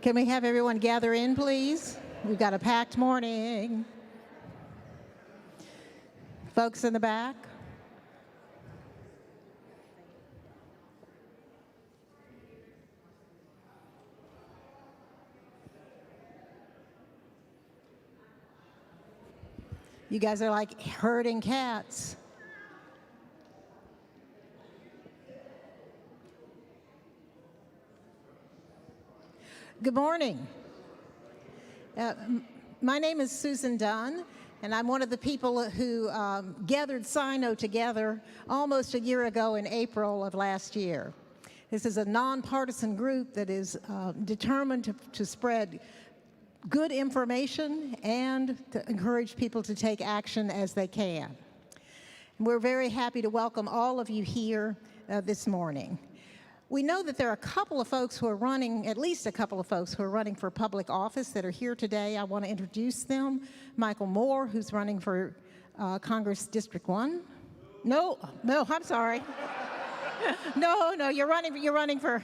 Can we have everyone gather in, please? We've got a packed morning. Folks in the back. You guys are like herding cats. Good morning. My name is Susan Dunn, and I'm one of the people who gathered SINO together almost a year ago in April of last year. This is a nonpartisan group that is determined to spread good information and to encourage people to take action as they can. We're very happy to welcome all of you here this morning. We know that there are a couple of folks who are running, at least a couple of folks who are running for public office that are here today. I want to introduce them. Michael Moore, who's running for Congress District 1. No, I'm sorry. No, you're running for,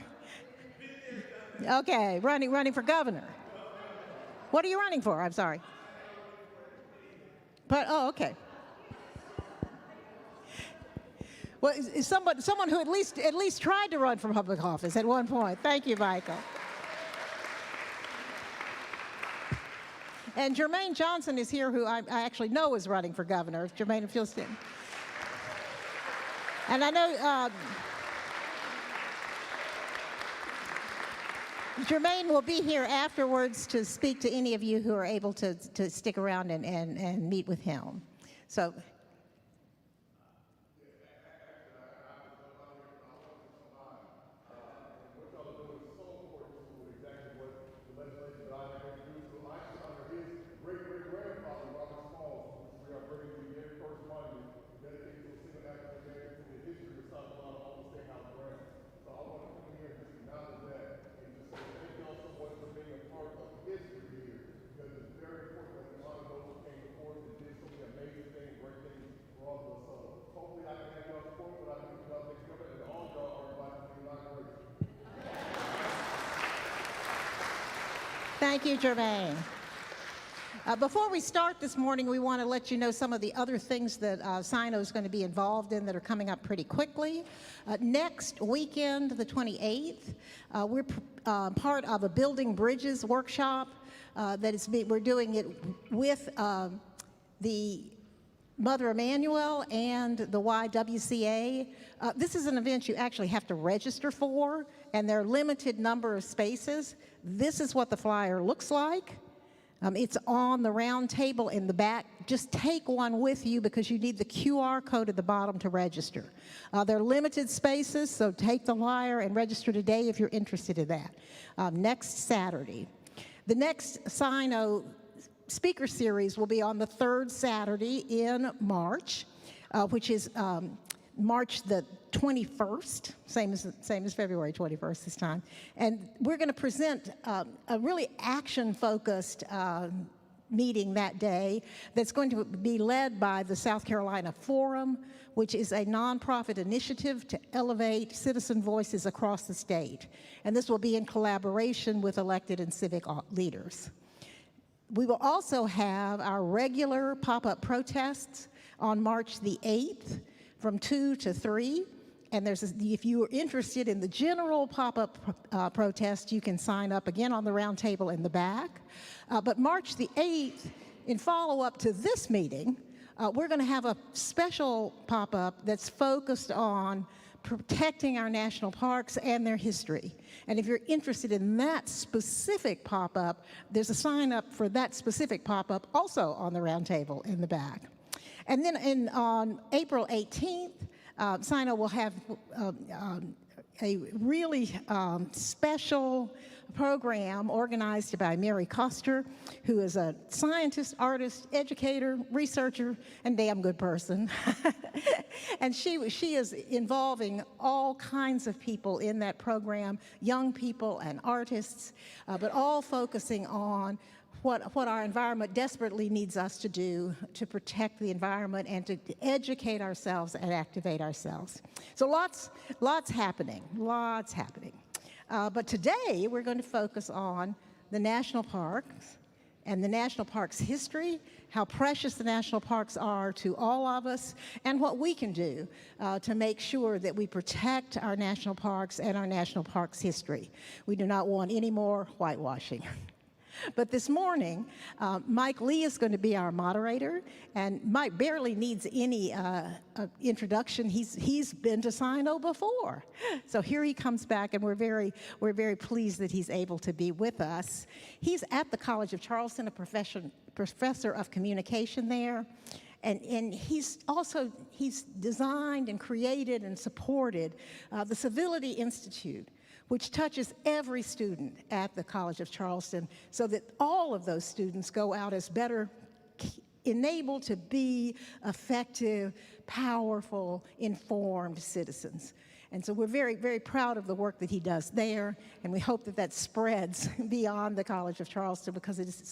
okay, running for governor. What are you running for? I'm sorry. But, oh, okay. Well, is someone who at least tried to run for public office at one point. Thank you, Michael. And Jermaine Johnson is here, who I actually know is running for governor. Jermaine, if you'll stand. And I know Jermaine will be here afterwards to speak to any of you who are able to stick around and meet with him. So. Thank you, Jermaine. Before we start this morning, we want to let you know some of the other things that SINO is going to be involved in that are coming up pretty quickly. Next weekend, the 28th, we're part of a Building Bridges workshop we're doing it with the Mother Emanuel and the YWCA. This is an event you actually have to register for, and there are limited number of spaces. This is what the flyer looks like. It's on the round table in the back. Just take one with you because you need the QR code at the bottom to register. There are limited spaces, so take the flyer and register today if you're interested in that. Next Saturday. The next SINO speaker series will be on the third Saturday in March, which is March the 21st, same as February 21st this time. And we're going to present a really action-focused meeting that day that's going to be led by the South Carolina Forum, which is a nonprofit initiative to elevate citizen voices across the state. And this will be in collaboration with elected and civic leaders. We will also have our regular pop-up protests on March the 8th from 2 to 3. And if you are interested in the general pop-up protest, you can sign up again on the round table in the back. But March the 8th, in follow-up to this meeting, we're going to have a special pop-up that's focused on protecting our national parks and their history. And if you're interested in that specific pop-up, there's a sign-up for that specific pop-up also on the round table in the back. And then on April 18th, SINO will have a really special program organized by Mary Koster, who is a scientist, artist, educator, researcher, and damn good person. And she is involving all kinds of people in that program, young people and artists, but all focusing on what our environment desperately needs us to do to protect the environment and to educate ourselves and activate ourselves. So lots happening, lots happening. But today we're going to focus on the national parks and the national parks history, how precious the national parks are to all of us, and what we can do to make sure that we protect our national parks and our national parks history. We do not want any more whitewashing. But this morning, Mike Lee is going to be our moderator, and Mike barely needs any introduction. He's been to SINO before. So here he comes back, and we're very pleased that he's able to be with us. He's at the College of Charleston, a professor of communication there. And he's designed and created and supported the Civility Institute, which touches every student at the College of Charleston, so that all of those students go out as better enabled to be effective, powerful, informed citizens. And so we're very proud of the work that he does there, and we hope that that spreads beyond the College of Charleston, because it is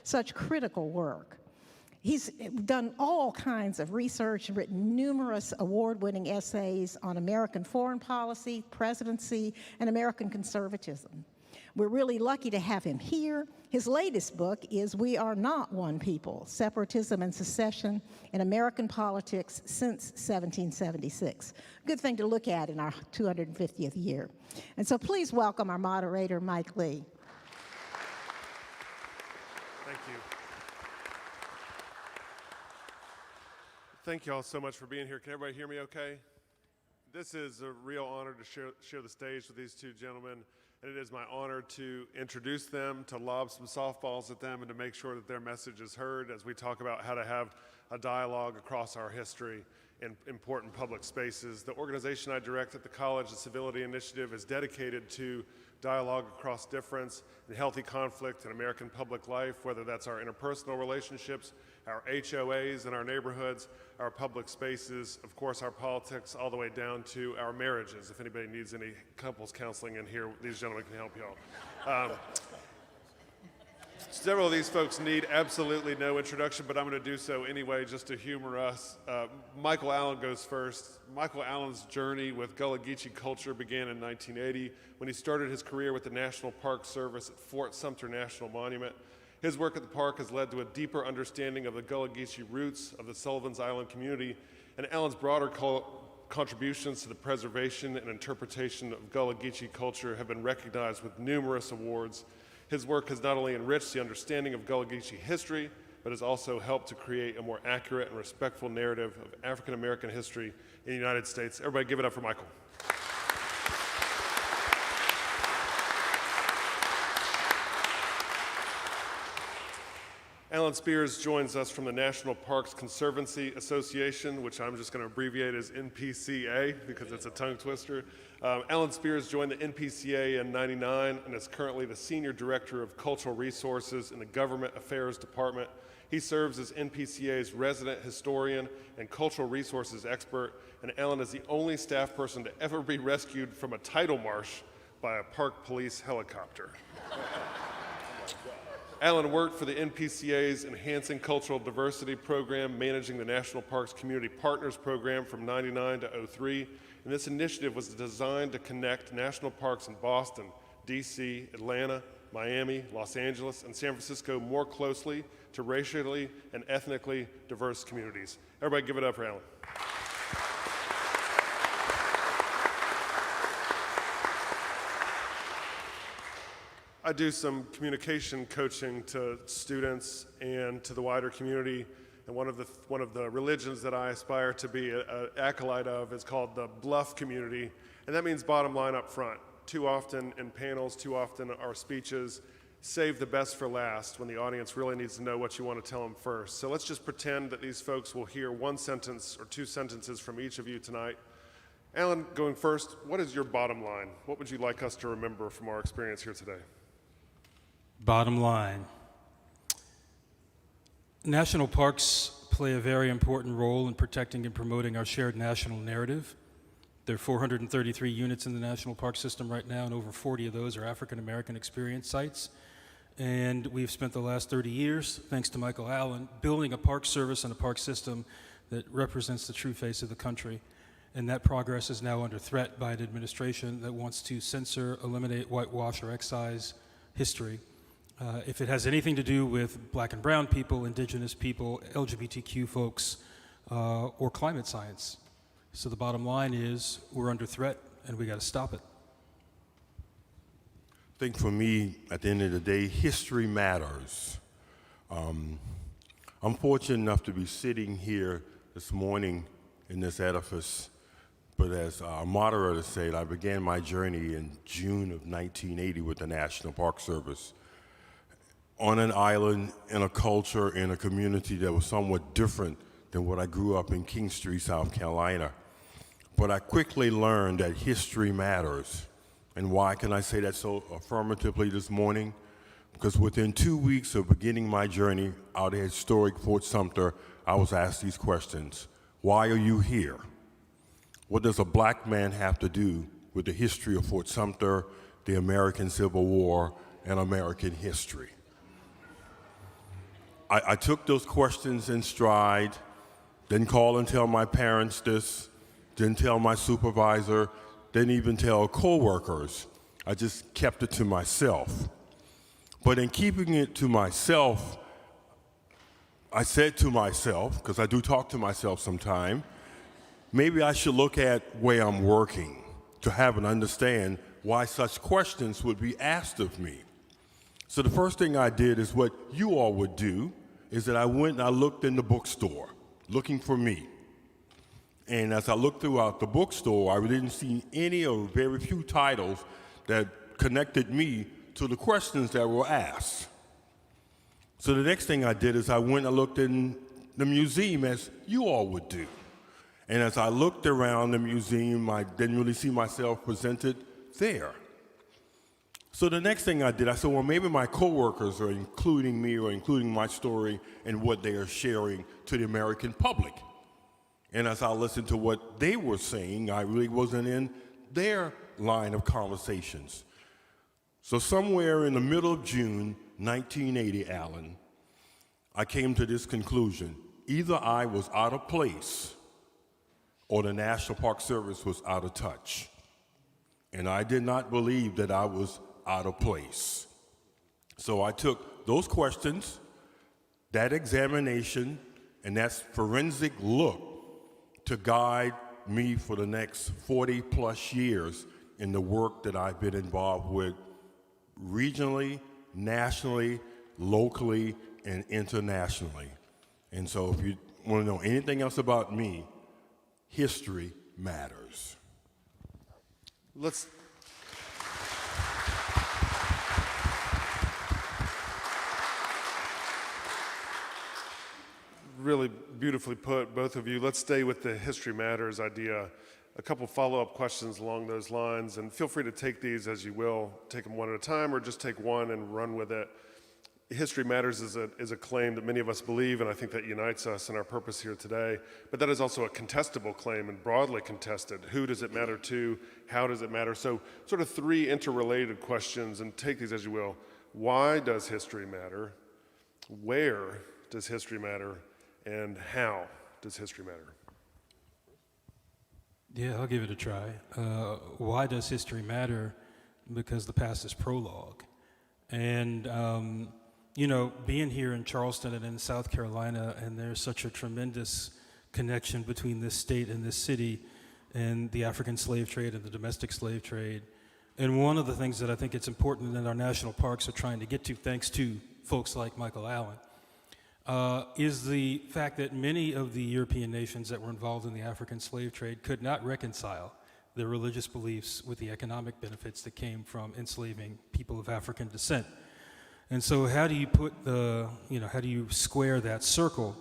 such critical work. He's done all kinds of research and written numerous award-winning essays on American foreign policy, presidency, and American conservatism. We're really lucky to have him here. His latest book is We Are Not One People, Separatism and Secession in American Politics Since 1776. Good thing to look at in our 250th year. And so please welcome our moderator, Mike Lee. Thank you. Thank you all so much for being here. Can everybody hear me okay? This is a real honor to share the stage with these two gentlemen, and it is my honor to introduce them, to lob some softballs at them, and to make sure that their message is heard as we talk about how to have a dialogue across our history in important public spaces. The organization I direct at the college, the Civility Initiative, is dedicated to dialogue across difference and healthy conflict in American public life, whether that's our interpersonal relationships, our HOAs in our neighborhoods, our public spaces, of course our politics, all the way down to our marriages. If anybody needs any couples counseling in here, these gentlemen can help you all. Several of these folks need absolutely no introduction, but I'm going to do so anyway just to humor us. Michael Allen goes first. Michael Allen's journey with Gullah Geechee culture began in 1980 when he started his career with the National Park Service at Fort Sumter National Monument. His work at the park has led to a deeper understanding of the Gullah Geechee roots of the Sullivan's Island community, and Allen's broader contributions to the preservation and interpretation of Gullah Geechee culture have been recognized with numerous awards. His work has not only enriched the understanding of Gullah Geechee history, but has also helped to create a more accurate and respectful narrative of African American history in the United States. Everybody give it up for Michael. Alan Spears joins us from the National Parks Conservancy Association, which I'm just going to abbreviate as NPCA because it's a tongue twister. Alan Spears joined the NPCA in '99 and is currently the Senior Director of Cultural Resources in the Government Affairs Department. He serves as NPCA's resident historian and cultural resources expert, and Alan is the only staff person to ever be rescued from a tidal marsh by a park police helicopter. Alan worked for the NPCA's Enhancing Cultural Diversity program, managing the National Parks Community Partners program from '99 to '03. And this initiative was designed to connect national parks in Boston, DC, Atlanta, Miami, Los Angeles, and San Francisco more closely to racially and ethnically diverse communities. Everybody give it up for Alan. I do some communication coaching to students and to the wider community, and one of the religions that I aspire to be an acolyte of is called the bluff community, and that means bottom line up front. Too often in panels, too often our speeches save the best for last when the audience really needs to know what you want to tell them first. So let's just pretend that these folks will hear one sentence or two sentences from each of you tonight. Alan, going first, what is your bottom line? What would you like us to remember from our experience here today? Bottom line, national parks play a very important role in protecting and promoting our shared national narrative. There are 433 units in the national park system right now, and over 40 of those are African American experience sites. And we've spent the last 30 years, thanks to Michael Allen, building a park service and a park system that represents the true face of the country. And that progress is now under threat by an administration that wants to censor, eliminate, whitewash, or excise history. if it has anything to do with black and brown people, indigenous people, LGBTQ folks, or climate science. So the bottom line is we're under threat and we got to stop it. I think for me, at the end of the day, history matters. I'm fortunate enough to be sitting here this morning in this edifice, but as our moderator said, I began my journey in June of 1980 with the National Park Service on an island, in a culture, in a community that was somewhat different than what I grew up in Kingstree, South Carolina. But I quickly learned that history matters. And why can I say that so affirmatively this morning? Because within 2 weeks of beginning my journey out of historic Fort Sumter, I was asked these questions. Why are you here? What does a black man have to do with the history of Fort Sumter, the American Civil War, and American history? I took those questions in stride, didn't call and tell my parents this, didn't tell my supervisor, didn't even tell coworkers. I just kept it to myself. But in keeping it to myself, I said to myself, because I do talk to myself sometime, maybe I should look at where I'm working to have and understand why such questions would be asked of me. So the first thing I did is what you all would do, is that I went and I looked in the bookstore, looking for me. And as I looked throughout the bookstore, I didn't see any or very few titles that connected me to the questions that were asked. So the next thing I did is I went and looked in the museum, as you all would do. And as I looked around the museum, I didn't really see myself presented there. So the next thing I did, I said, well, maybe my coworkers are including me or including my story in what they are sharing to the American public. And as I listened to what they were saying, I really wasn't in their line of conversations. So somewhere in the middle of June 1980, Alan, I came to this conclusion. Either I was out of place or the National Park Service was out of touch. And I did not believe that I was out of place. So I took those questions, that examination, and that forensic look to guide me for the next 40 plus years in the work that I've been involved with regionally, nationally, locally, and internationally. And so if you want to know anything else about me, history matters. Let's really beautifully put, both of you. Let's stay with the history matters idea. A couple follow-up questions along those lines, and feel free to take these as you will. Take them one at a time, or just take one and run with it. History matters is a claim that many of us believe, and I think that unites us in our purpose here today. But that is also a contestable claim and broadly contested. Who does it matter to? How does it matter? So sort of three interrelated questions, and take these as you will. Why does history matter? Where does history matter? And how does history matter? Yeah, I'll give it a try. Why does history matter? Because the past is prologue. And, you know, being here in Charleston and in South Carolina, and there's such a tremendous connection between this state and this city and the African slave trade and the domestic slave trade. And one of the things that I think it's important that our national parks are trying to get to, thanks to folks like Michael Allen, is the fact that many of the European nations that were involved in the African slave trade could not reconcile their religious beliefs with the economic benefits that came from enslaving people of African descent. And so how do you put how do you square that circle?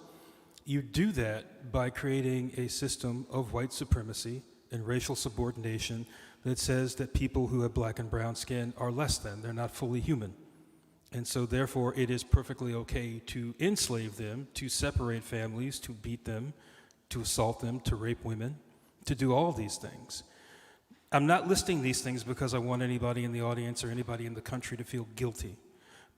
You do that by creating a system of white supremacy and racial subordination that says that people who have black and brown skin are less than, they're not fully human. And so therefore it is perfectly okay to enslave them, to separate families, to beat them, to assault them, to rape women, to do all these things. I'm not listing these things because I want anybody in the audience or anybody in the country to feel guilty.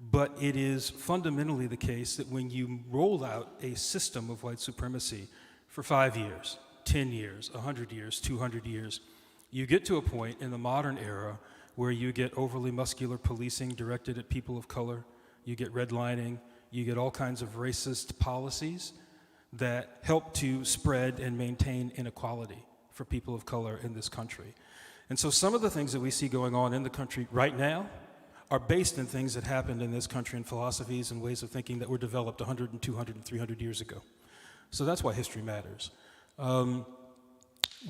But it is fundamentally the case that when you roll out a system of white supremacy for 5 years, 10 years, 100 years, 200 years, you get to a point in the modern era where you get overly muscular policing directed at people of color, you get redlining, you get all kinds of racist policies that help to spread and maintain inequality for people of color in this country. And so some of the things that we see going on in the country right now are based in things that happened in this country, and philosophies and ways of thinking that were developed 100 and 200 and 300 years ago. So that's why history matters.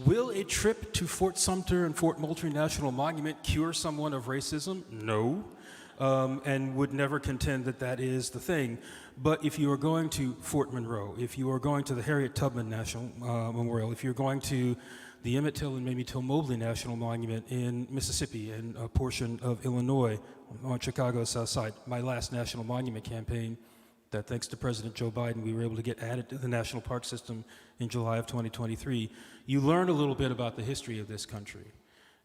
Will a trip to Fort Sumter and Fort Moultrie National Monument cure someone of racism? No, and would never contend that that is the thing. But if you are going to Fort Monroe, if you are going to the Harriet Tubman National Memorial, if you're going to the Emmett Till and Mamie Till Mobley National Monument in Mississippi and a portion of Illinois on Chicago's South Side, my last national monument campaign, that thanks to President Joe Biden, we were able to get added to the National Park System in July of 2023. You learn a little bit about the history of this country.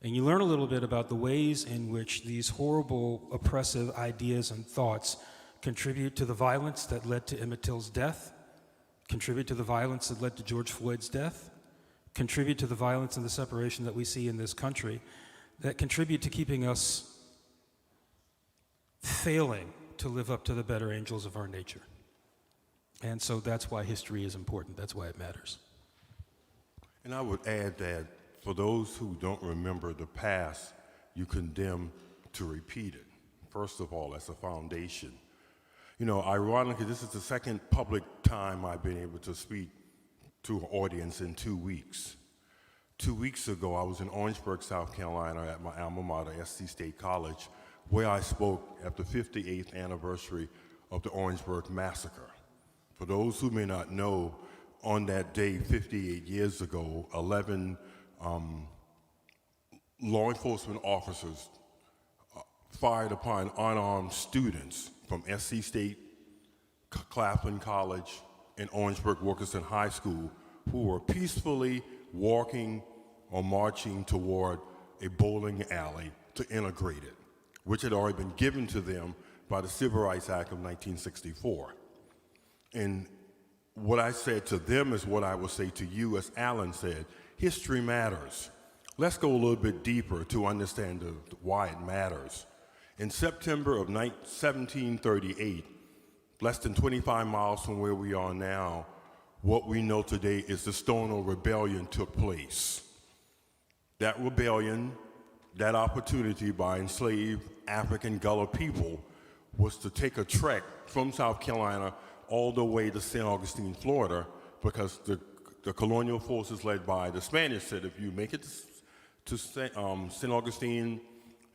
And you learn a little bit about the ways in which these horrible, oppressive ideas and thoughts contribute to the violence that led to Emmett Till's death, contribute to the violence that led to George Floyd's death, contribute to the violence and the separation that we see in this country, that contribute to keeping us failing to live up to the better angels of our nature. And so that's why history is important. That's why it matters. And I would add that for those who don't remember the past, you condemn to repeat it. First of all, as a foundation. You know, ironically, this is the second public time I've been able to speak to an audience in 2 weeks. 2 weeks ago, I was in Orangeburg, South Carolina at my alma mater, SC State College, where I spoke at the 58th anniversary of the Orangeburg Massacre. For those who may not know, on that day, 58 years ago, 11 law enforcement officers fired upon unarmed students from SC State, Claflin College, and Orangeburg Wilkerson High School who were peacefully walking or marching toward a bowling alley to integrate it, which had already been given to them by the Civil Rights Act of 1964. And what I said to them is what I will say to you, as Alan said, history matters. Let's go a little bit deeper to understand why it matters. In September of 1738, less than 25 miles from where we are now, what we know today is the Stono Rebellion took place. That rebellion, that opportunity by enslaved African Gullah people was to take a trek from South Carolina all the way to St. Augustine, Florida, because the colonial forces led by the Spanish said, if you make it to St. Augustine,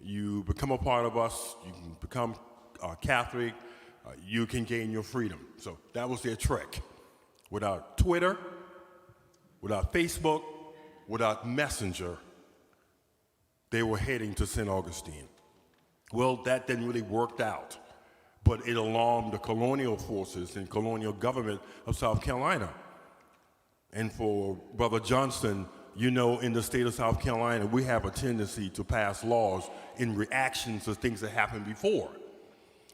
you become a part of us, you can become Catholic, you can gain your freedom. So that was their trek. Without Twitter, without Facebook, without Messenger, they were heading to St. Augustine. Well, that didn't really work out, but it alarmed the colonial forces and colonial government of South Carolina. And for Brother Johnson, you know, in the state of South Carolina, we have a tendency to pass laws in reaction to things that happened before.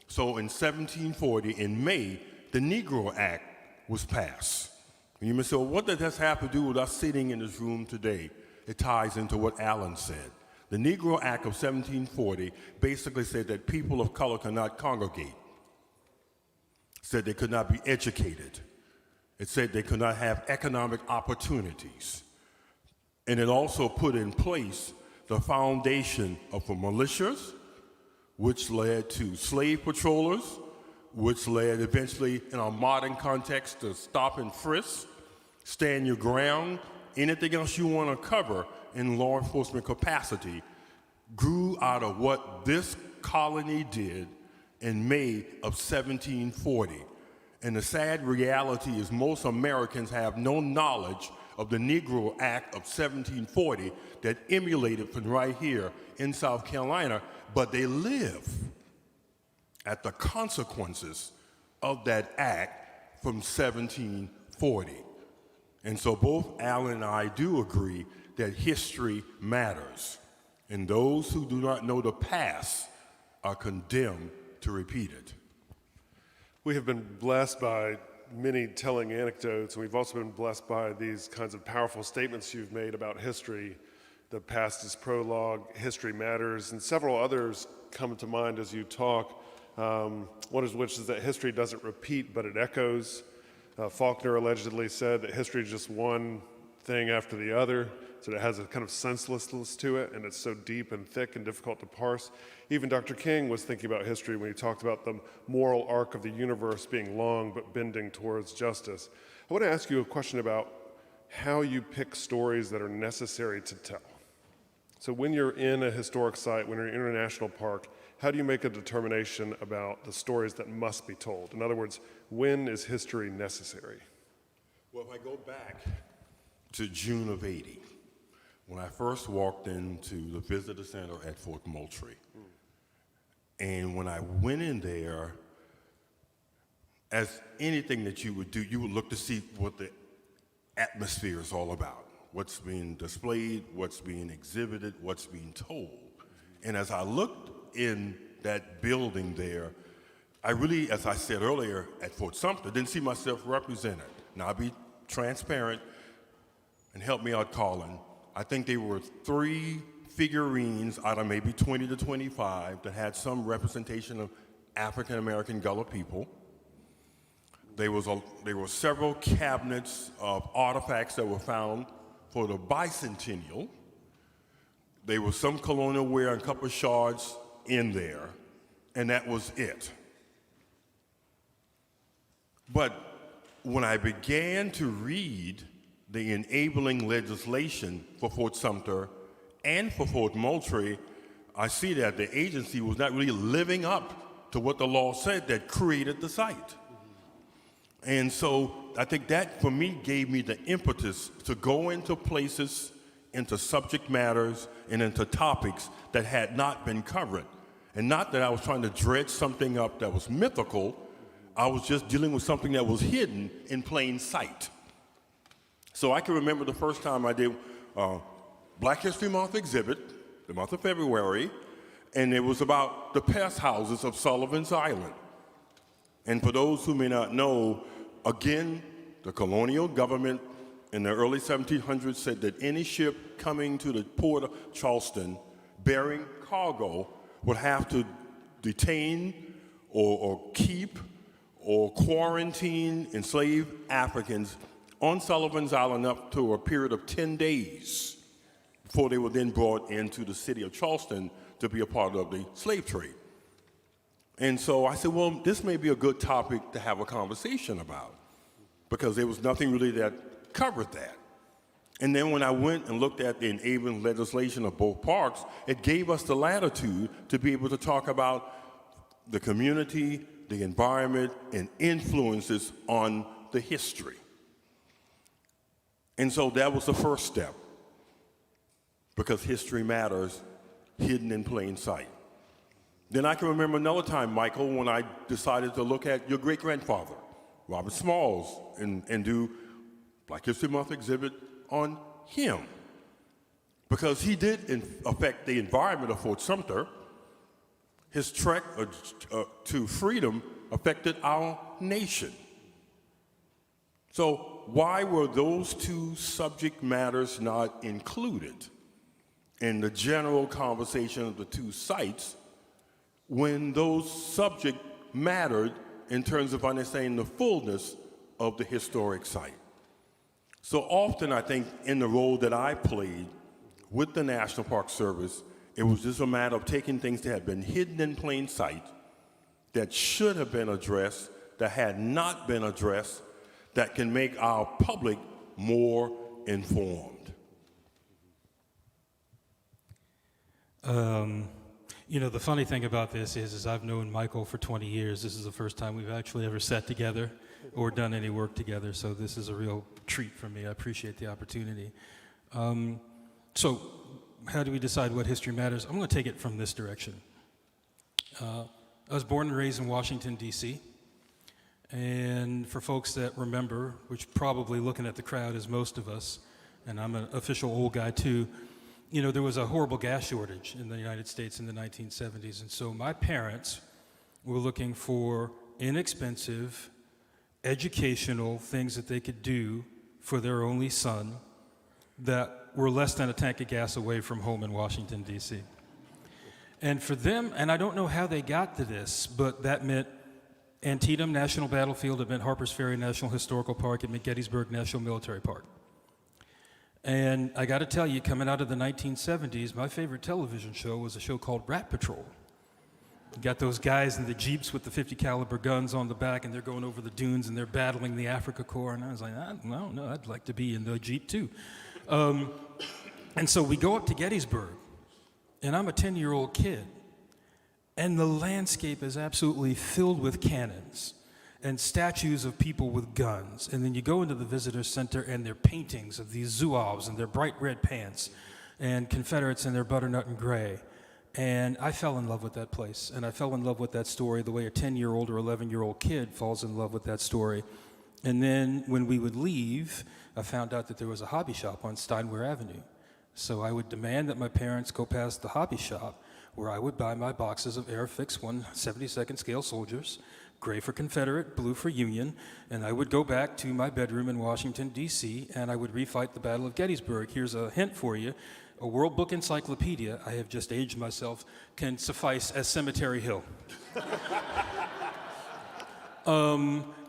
So in 1740, in May, the Negro Act was passed. And you may say, well, what does that have to do with us sitting in this room today? It ties into what Alan said. The Negro Act of 1740 basically said that people of color could not congregate. Said they could not be educated. It said they could not have economic opportunities. And it also put in place the foundation of the militias, which led to slave patrollers, which led eventually, in our modern context, to stop and frisk, stand your ground. Anything else you want to cover in law enforcement capacity grew out of what this colony did in May of 1740. And the sad reality is most Americans have no knowledge of the Negro Act of 1740 that emulated from right here in South Carolina, but they live at the consequences of that act from 1740. And so both Alan and I do agree that history matters, and those who do not know the past are condemned to repeat it. We have been blessed by many telling anecdotes, and we've also been blessed by these kinds of powerful statements you've made about history. The past is prologue, history matters, and several others come to mind as you talk. One of which is that history doesn't repeat, but it echoes. Faulkner allegedly said that history is just one thing after the other, so it has a kind of senselessness to it, and it's so deep and thick and difficult to parse. Even Dr. King was thinking about history when he talked about the moral arc of the universe being long but bending towards justice. I want to ask you a question about how you pick stories that are necessary to tell. So when you're in a historic site, when you're in a national park, how do you make a determination about the stories that must be told? In other words, when is history necessary? Well, if I go back to June of '80, when I first walked into the visitor center at Fort Moultrie, and when I went in there, as anything that you would do, you would look to see what the atmosphere is all about, what's being displayed, what's being exhibited, what's being told. And as I looked in that building there, I really, as I said earlier, at Fort Sumter, didn't see myself represented. Now, I'll be transparent and help me out, Colin. I think there were 3 figurines out of maybe 20 to 25 that had some representation of African American Gullah people. There were several cabinets of artifacts that were found for the bicentennial. There was some colonial wear and a couple of shards in there, and that was it. But when I began to read the enabling legislation for Fort Sumter and for Fort Moultrie, I see that the agency was not really living up to what the law said that created the site. And so I think that, for me, gave me the impetus to go into places, into subject matters, and into topics that had not been covered. And not that I was trying to dredge something up that was mythical, I was just dealing with something that was hidden in plain sight. So I can remember the first time I did Black History Month exhibit, the month of February, and it was about the pest houses of Sullivan's Island. And for those who may not know, again, the colonial government in the early 1700s said that any ship coming to the port of Charleston bearing cargo would have to detain or keep or quarantine enslaved Africans on Sullivan's Island up to a period of 10 days before they were then brought into the city of Charleston to be a part of the slave trade. And so I said, well, this may be a good topic to have a conversation about, because there was nothing really that covered that. And then when I went and looked at the enabling legislation of both parks, it gave us the latitude to be able to talk about the community, the environment, and influences on the history. And so that was the first step, because history matters, hidden in plain sight. Then I can remember another time, Michael, when I decided to look at your great-grandfather, Robert Smalls, and do Black History Month exhibit on him. Because he did affect the environment of Fort Sumter. His trek to freedom affected our nation. So why were those 2 subject matters not included in the general conversation of the 2 sites when those subjects mattered in terms of understanding the fullness of the historic site? So often, I think, in the role that I played with the National Park Service, it was just a matter of taking things that had been hidden in plain sight, that should have been addressed, that had not been addressed, that can make our public more informed. You know, the funny thing about this is I've known Michael for 20 years. This is the first time we've actually ever sat together or done any work together, so this is a real treat for me. I appreciate the opportunity. So how do we decide what history matters? I'm going to take it from this direction. I was born and raised in Washington, D.C., and for folks that remember, which probably looking at the crowd is most of us, and I'm an official old guy too, you know, there was a horrible gas shortage in the United States in the 1970s, and so my parents were looking for inexpensive, educational things that they could do for their only son that were less than a tank of gas away from home in Washington, D.C. And for them, and I don't know how they got to this, but that meant Antietam National Battlefield, it meant Harpers Ferry National Historical Park, it meant Gettysburg National Military Park. And I got to tell you, coming out of the 1970s, my favorite television show was a show called Rat Patrol. You got those guys in the Jeeps with the 50 caliber guns on the back, and they're going over the dunes, and they're battling the Africa Corps. And I was like, I don't know, I'd like to be in the Jeep too. And so we go up to Gettysburg, and I'm a 10-year-old kid, and the landscape is absolutely filled with cannons and statues of people with guns. And then you go into the visitor center, and there are paintings of these Zouaves in their bright red pants, and Confederates in their butternut and gray. And I fell in love with that place, and I fell in love with that story the way a 10-year-old or 11-year-old kid falls in love with that story. And then when we would leave, I found out that there was a hobby shop on Steinwehr Avenue. So I would demand that my parents go past the hobby shop, where I would buy my boxes of Airfix 172nd scale soldiers, gray for Confederate, blue for Union, and I would go back to my bedroom in Washington, D.C., and I would refight the Battle of Gettysburg. Here's a hint for you. A World Book Encyclopedia, I have just aged myself, can suffice as Cemetery Hill.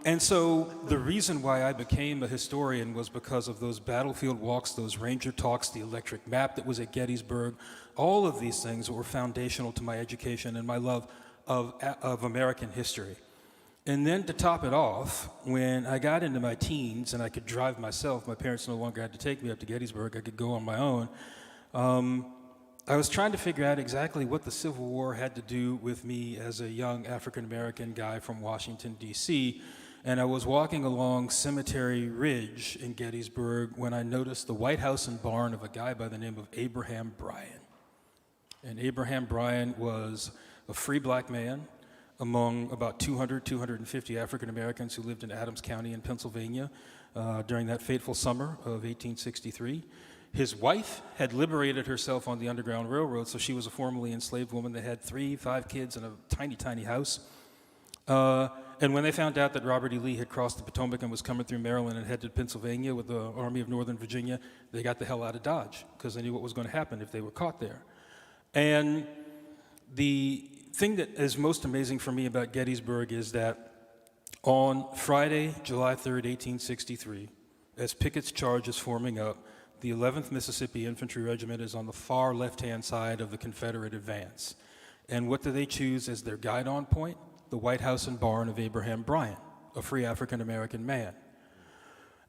And so the reason why I became a historian was because of those battlefield walks, those ranger talks, the electric map that was at Gettysburg, all of these things were foundational to my education and my love of American history. And then to top it off, when I got into my teens and I could drive myself, my parents no longer had to take me up to Gettysburg, I could go on my own, I was trying to figure out exactly what the Civil War had to do with me as a young African-American guy from Washington, D.C., and I was walking along Cemetery Ridge in Gettysburg when I noticed the White House and barn of a guy by the name of Abraham Bryan. And Abraham Bryan was a free black man among about 250 African-Americans who lived in Adams County in Pennsylvania during that fateful summer of 1863. His wife had liberated herself on the Underground Railroad, so she was a formerly enslaved woman that had 5 kids in a tiny, tiny house. And when they found out that Robert E. Lee had crossed the Potomac and was coming through Maryland and headed to Pennsylvania with the Army of Northern Virginia, they got the hell out of Dodge because they knew what was going to happen if they were caught there. And the thing that is most amazing for me about Gettysburg is that on Friday, July 3rd, 1863, as Pickett's charge is forming up, the 11th Mississippi Infantry Regiment is on the far left-hand side of the Confederate advance. And what do they choose as their guide-on point? The White House and barn of Abraham Bryan, a free African-American man.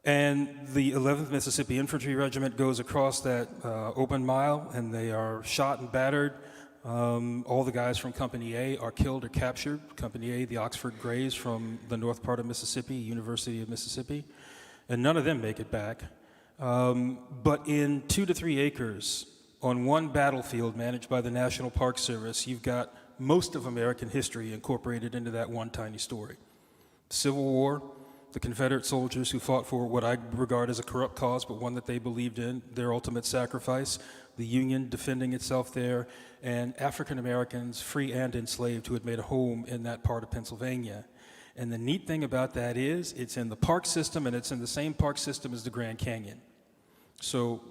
And the 11th Mississippi Infantry Regiment goes across that open mile, and they are shot and battered. All the guys from Company A are killed or captured. Company A, the Oxford Grays from the north part of Mississippi, University of Mississippi, and none of them make it back. But in 2 to 3 acres on one battlefield managed by the National Park Service, you've got most of American history incorporated into that one tiny story. The Civil War, the Confederate soldiers who fought for what I regard as a corrupt cause, but one that they believed in, their ultimate sacrifice, the Union defending itself there, and African Americans, free and enslaved, who had made a home in that part of Pennsylvania. And the neat thing about that is it's in the park system, and it's in the same park system as the Grand Canyon. So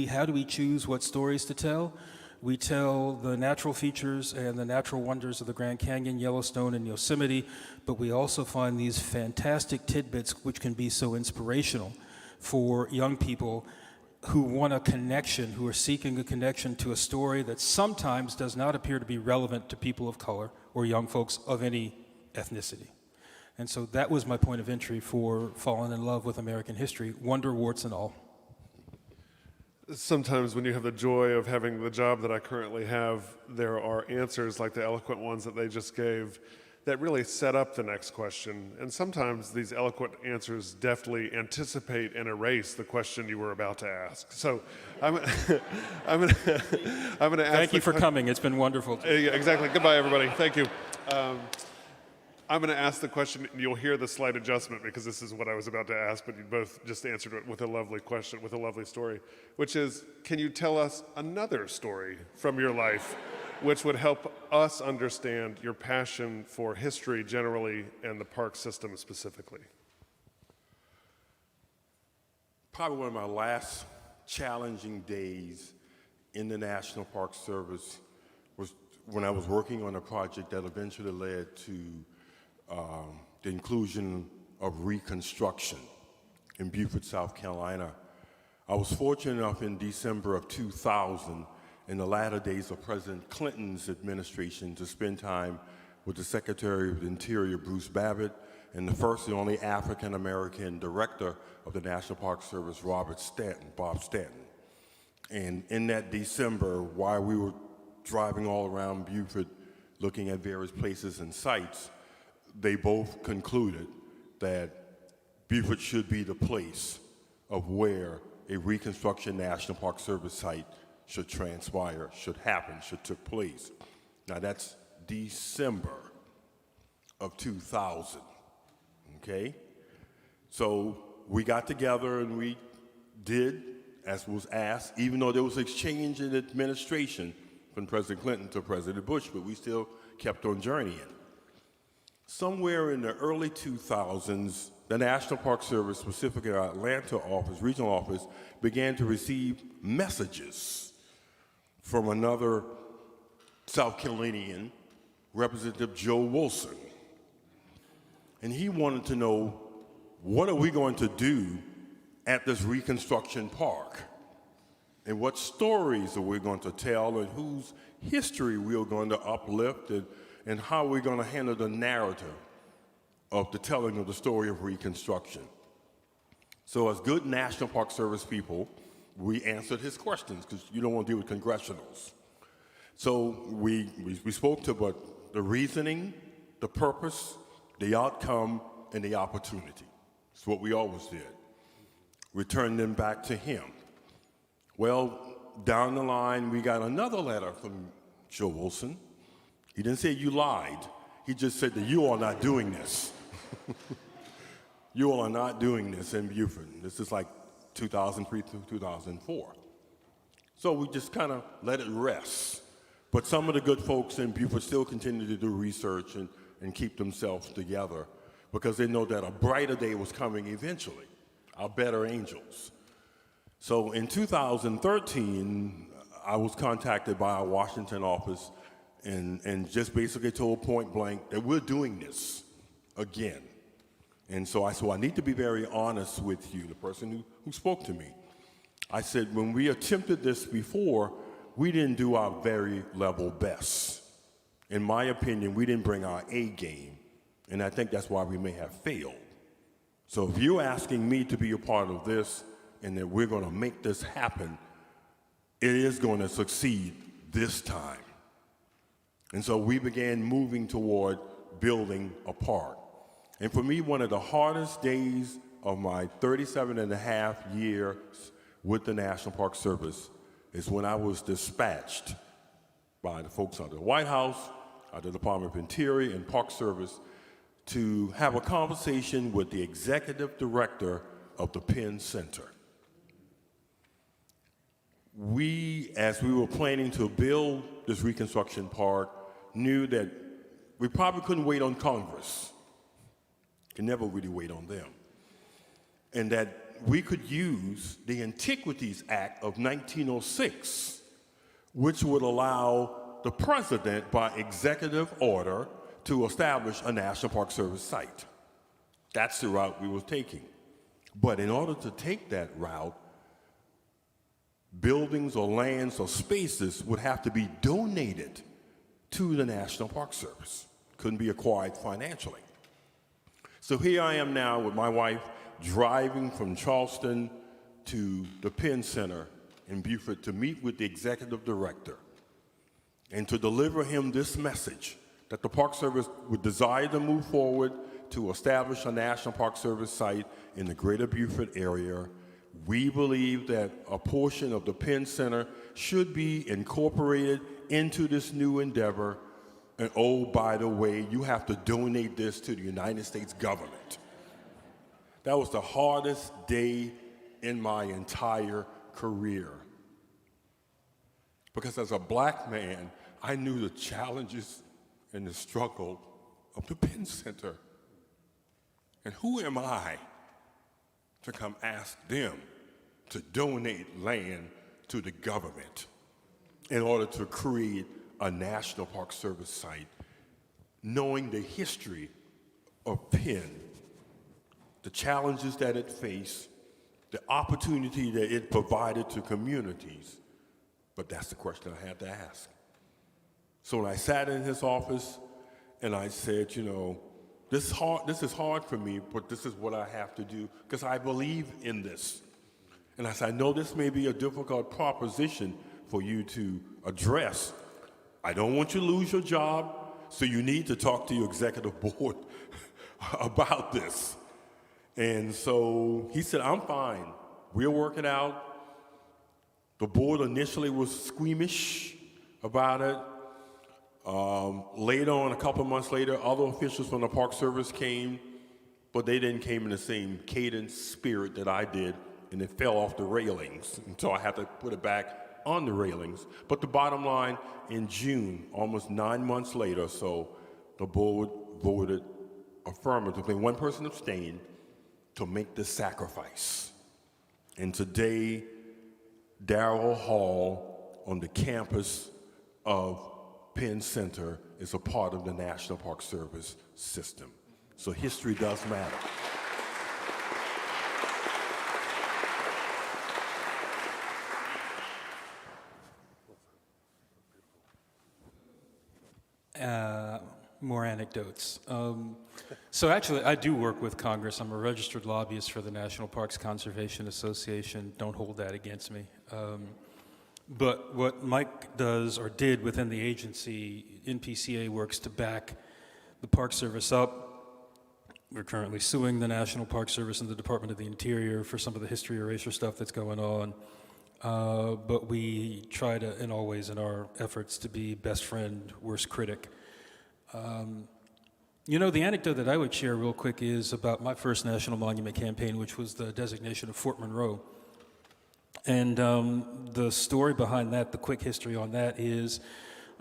how do we choose what stories to tell? We tell the natural features and the natural wonders of the Grand Canyon, Yellowstone, and Yosemite, but we also find these fantastic tidbits which can be so inspirational for young people who want a connection, who are seeking a connection to a story that sometimes does not appear to be relevant to people of color or young folks of any ethnicity. And so that was my point of entry for falling in love with American history, wonder warts and all. Sometimes when you have the joy of having the job that I currently have, there are answers like the eloquent ones that they just gave that really set up the next question. And sometimes these eloquent answers deftly anticipate and erase the question you were about to ask. So I'm going to ask. Thank you for coming. It's been wonderful. Exactly. Goodbye, everybody. Thank you. I'm going to ask the question, and you'll hear the slight adjustment because this is what I was about to ask, but you both just answered it with a lovely question, with a lovely story, which is, can you tell us another story from your life which would help us understand your passion for history generally and the park system specifically? Probably one of my last challenging days in the National Park Service was when I was working on a project that eventually led to the inclusion of Reconstruction in Beaufort, South Carolina. I was fortunate enough in December of 2000, in the latter days of President Clinton's administration, to spend time with the Secretary of the Interior, Bruce Babbitt, and the first and only African-American director of the National Park Service, Bob Stanton. And in that December, while we were driving all around Beaufort, looking at various places and sites, they both concluded that Beaufort should be the place of where a Reconstruction National Park Service site should transpire, should happen, should take place. Now that's December of 2000, okay? So we got together and we did as was asked, even though there was exchange in administration from President Clinton to President Bush, but we still kept on journeying. Somewhere in the early 2000s, the National Park Service, specifically our Atlanta office, regional office, began to receive messages from another South Carolinian, Representative Joe Wilson. And he wanted to know, what are we going to do at this Reconstruction Park? And what stories are we going to tell, and whose history we're going to uplift, and how we're going to handle the narrative of the telling of the story of Reconstruction. So as good National Park Service people, we answered his questions, because you don't want to deal with congressionals. So we spoke to about the reasoning, the purpose, the outcome, and the opportunity. It's what we always did. Return them back to him. Well, down the line, we got another letter from Joe Wilson. He didn't say you lied. He just said that you are not doing this. You all are not doing this in Beaufort. This is like 2003 through 2004. So we just kind of let it rest. But some of the good folks in Beaufort still continue to do research and keep themselves together, because they know that a brighter day was coming eventually, our better angels. So in 2013, I was contacted by our Washington office and just basically told point blank that we're doing this again. And so I need to be very honest with you, the person who spoke to me. I said, when we attempted this before, we didn't do our very level best. In my opinion, we didn't bring our A game, and I think that's why we may have failed. So if you're asking me to be a part of this and that we're going to make this happen, it is going to succeed this time. And so we began moving toward building a park. And for me, one of the hardest days of my 37 and a half years with the National Park Service is when I was dispatched by the folks out of the White House, out of the Department of Interior and Park Service to have a conversation with the executive director of the Penn Center. We, as we were planning to build this Reconstruction Park, knew that we probably couldn't wait on Congress. Could never really wait on them. And that we could use the Antiquities Act of 1906, which would allow the president, by executive order, to establish a National Park Service site. That's the route we were taking. But in order to take that route, buildings or lands or spaces would have to be donated to the National Park Service. Couldn't be acquired financially. So here I am now with my wife driving from Charleston to the Penn Center in Beaufort to meet with the executive director and to deliver him this message that the Park Service would desire to move forward to establish a National Park Service site in the greater Beaufort area. We believe that a portion of the Penn Center should be incorporated into this new endeavor. And oh, by the way, you have to donate this to the United States government. That was the hardest day in my entire career. Because as a black man, I knew the challenges and the struggle of the Penn Center. And who am I to come ask them to donate land to the government in order to create a National Park Service site, knowing the history of Penn, the challenges that it faced, the opportunity that it provided to communities. But that's the question I had to ask. So when I sat in his office and I said, you know, this is hard for me, but this is what I have to do because I believe in this. And I said, I know this may be a difficult proposition for you to address. I don't want you to lose your job, so you need to talk to your executive board about this. And so he said, I'm fine. We'll work it out. The board initially was squeamish about it. Later on, a couple of months later, other officials from the Park Service came, but they didn't came in the same cadence, spirit that I did, and it fell off the railings. And so I had to put it back on the railings. But the bottom line, in June, almost 9 months later, so the board voted affirmatively. One person abstained to make the sacrifice. And today, Darrell Hall on the campus of Penn Center is a part of the National Park Service system. So history does matter. More anecdotes. So actually, I do work with Congress. I'm a registered lobbyist for the National Parks Conservation Association. Don't hold that against me. But what Mike does or did within the agency, NPCA works to back the Park Service up. We're currently suing the National Park Service and the Department of the Interior for some of the history erasure stuff that's going on. But we try to, in all ways, in our efforts to be best friend, worst critic. You know, the anecdote that I would share real quick is about my first National Monument campaign, which was the designation of Fort Monroe. And the story behind that, the quick history on that is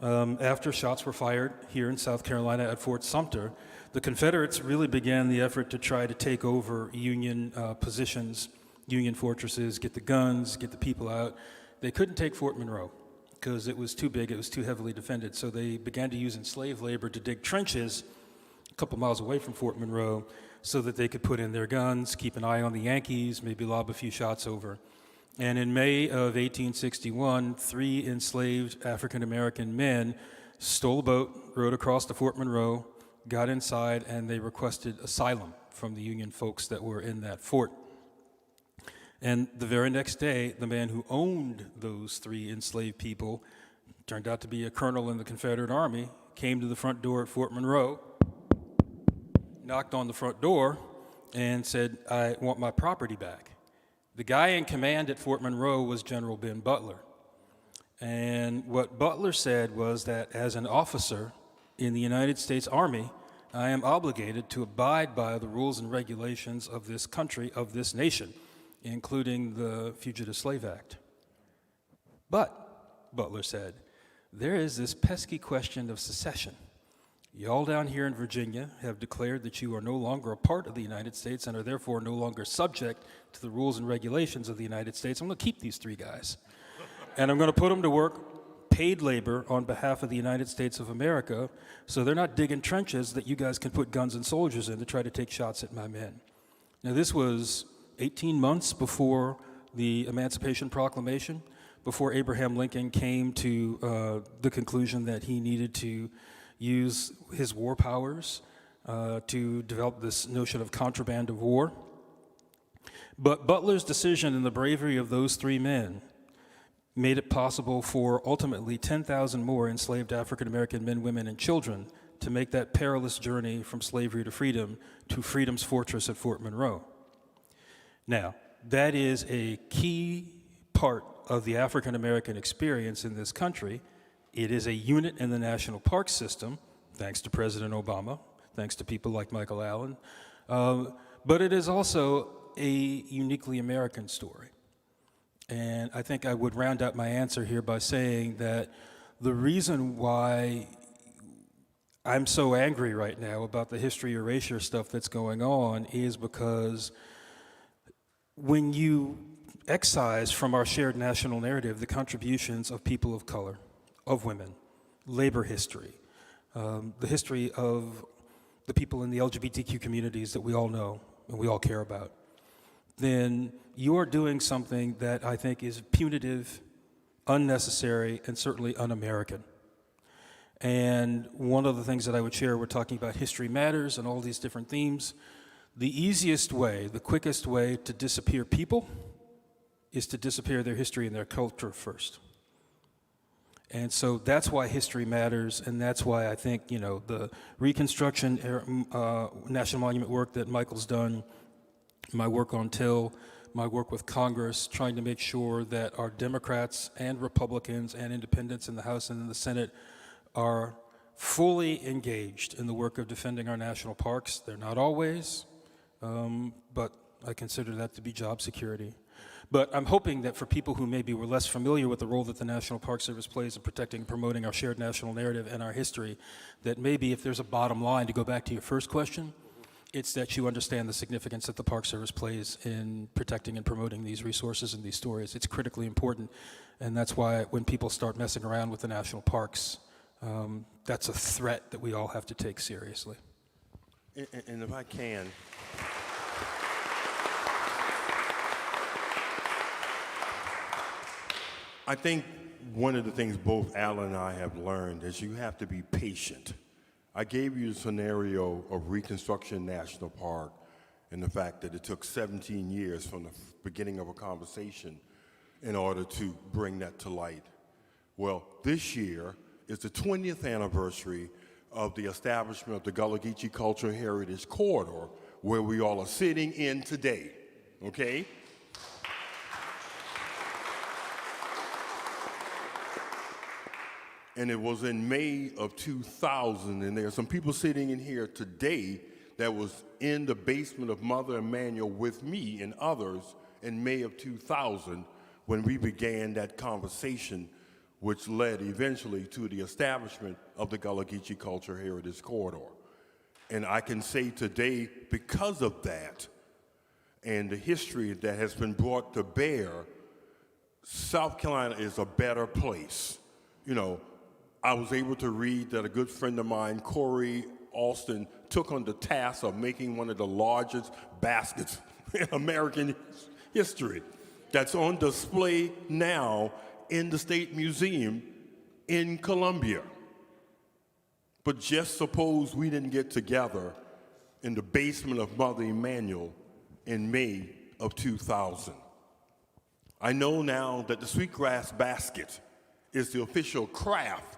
after shots were fired here in South Carolina at Fort Sumter, the Confederates really began the effort to try to take over Union positions, Union fortresses, get the guns, get the people out. They couldn't take Fort Monroe because it was too big, it was too heavily defended. So they began to use enslaved labor to dig trenches a couple miles away from Fort Monroe so that they could put in their guns, keep an eye on the Yankees, maybe lob a few shots over. And in May of 1861, 3 enslaved African-American men stole a boat, rowed across to Fort Monroe, got inside, and they requested asylum from the Union folks that were in that fort. And the very next day, the man who owned those 3 enslaved people, turned out to be a colonel in the Confederate Army, came to the front door at Fort Monroe, knocked on the front door, and said, I want my property back. The guy in command at Fort Monroe was General Ben Butler. And what Butler said was that as an officer in the United States Army, I am obligated to abide by the rules and regulations of this country, of this nation, including the Fugitive Slave Act. But, Butler said, there is this pesky question of secession. Y'all down here in Virginia have declared that you are no longer a part of the United States and are therefore no longer subject to the rules and regulations of the United States. I'm going to keep these 3 guys. And I'm going to put them to work, paid labor on behalf of the United States of America, so they're not digging trenches that you guys can put guns and soldiers in to try to take shots at my men. Now, this was 18 months before the Emancipation Proclamation, before Abraham Lincoln came to the conclusion that he needed to use his war powers to develop this notion of contraband of war. But Butler's decision and the bravery of those 3 men made it possible for ultimately 10,000 more enslaved African-American men, women, and children to make that perilous journey from slavery to freedom's fortress at Fort Monroe. Now, that is a key part of the African-American experience in this country. It is a unit in the national park system, thanks to President Obama, thanks to people like Michael Allen, but it is also a uniquely American story. And I think I would round out my answer here by saying that the reason why I'm so angry right now about the history erasure stuff that's going on is because when you excise from our shared national narrative the contributions of people of color, of women, labor history, the history of the people in the LGBTQ communities that we all know and we all care about, then you are doing something that I think is punitive, unnecessary, and certainly un-American. And one of the things that I would share, we're talking about history matters and all these different themes. The easiest way, the quickest way to disappear people is to disappear their history and their culture first. And so that's why history matters, and that's why I think, you know, the Reconstruction National Monument work that Michael's done, my work on Till, my work with Congress, trying to make sure that our Democrats and Republicans and independents in the House and in the Senate are fully engaged in the work of defending our national parks. They're not always, but I consider that to be job security. But I'm hoping that for people who maybe were less familiar with the role that the National Park Service plays in protecting and promoting our shared national narrative and our history, that maybe if there's a bottom line, to go back to your first question, it's that you understand the significance that the Park Service plays in protecting and promoting these resources and these stories. It's critically important, and that's why when people start messing around with the national parks, that's a threat that we all have to take seriously. And if I can, I think one of the things both Alan and I have learned is you have to be patient. I gave you the scenario of Reconstruction National Park and the fact that it took 17 years from the beginning of a conversation in order to bring that to light. Well, this year is the 20th anniversary of the establishment of the Gullah Geechee Cultural Heritage Corridor, where we all are sitting in today, okay? And it was in May of 2000, and there are some people sitting in here today that was in the basement of Mother Emanuel with me and others in May of 2000 when we began that conversation, which led eventually to the establishment of the Gullah Geechee Culture Heritage Corridor. And I can say today, because of that and the history that has been brought to bear, South Carolina is a better place. You know, I was able to read that a good friend of mine, Corey Alston, took on the task of making one of the largest baskets in American history that's on display now in the State Museum in Columbia. But just suppose we didn't get together in the basement of Mother Emanuel in May of 2000. I know now that the sweetgrass basket is the official craft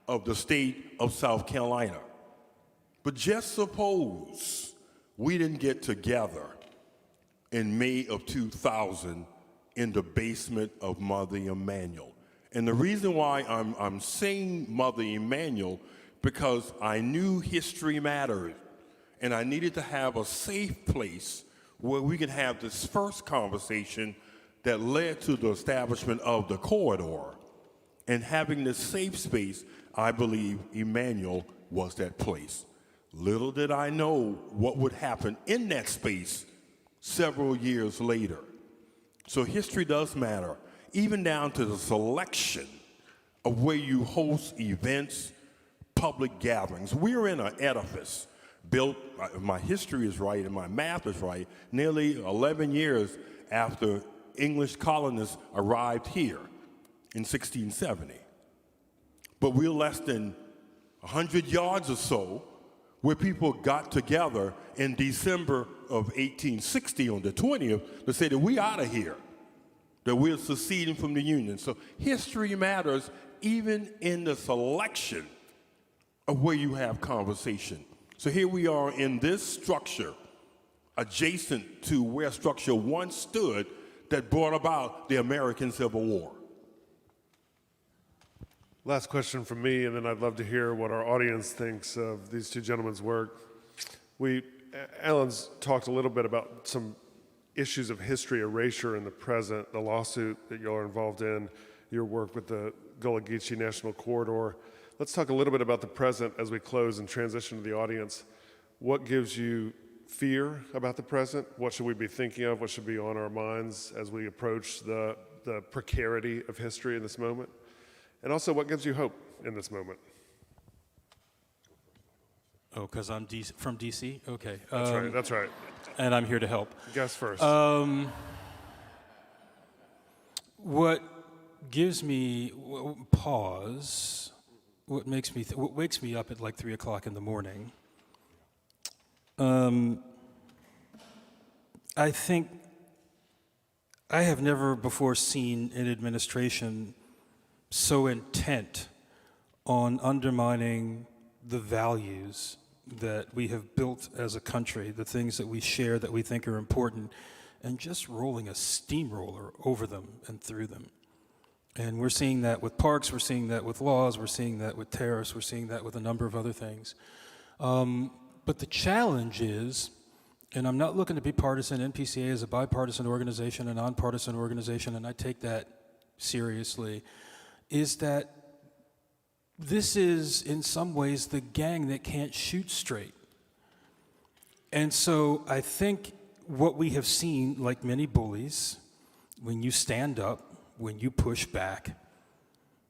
of the state of South Carolina. But just suppose we didn't get together in May of 2000 in the basement of Mother Emanuel. And the reason why I'm saying Mother Emanuel, because I knew history mattered, and I needed to have a safe place where we could have this first conversation that led to the establishment of the corridor. And having this safe space, I believe Emanuel was that place. Little did I know what would happen in that space several years later. So history does matter, even down to the selection of where you host events, public gatherings. We're in an edifice built, my history is right and my math is right, nearly 11 years after English colonists arrived here in 1670. But we're less than 100 yards or so where people got together in December of 1860 on the 20th to say that we out of here, that we're seceding from the Union. So history matters even in the selection of where you have conversation. So here we are in this structure, adjacent to where structure once stood that brought about the American Civil War. Last question from me, and then I'd love to hear what our audience thinks of these two gentlemen's work. Alan's talked a little bit about some issues of history erasure in the present, the lawsuit that y'all are involved in, your work with the Gullah Geechee National Corridor. Let's talk a little bit about the present as we close and transition to the audience. What gives you fear about the present? What should we be thinking of? What should be on our minds as we approach the precarity of history in this moment? And also, what gives you hope in this moment? Oh, because I'm from DC? Okay. That's right. That's right. And I'm here to help. Guess first. What gives me pause, what wakes me up at like 3 o'clock in the morning, I think I have never before seen an administration so intent on undermining the values that we have built as a country, the things that we share that we think are important, and just rolling a steamroller over them and through them. And we're seeing that with parks, we're seeing that with laws, we're seeing that with tariffs, we're seeing that with a number of other things. But the challenge is, and I'm not looking to be partisan, NPCA is a bipartisan organization, a nonpartisan organization, and I take that seriously, is that this is, in some ways, the gang that can't shoot straight. And so I think what we have seen, like many bullies, when you stand up, when you push back,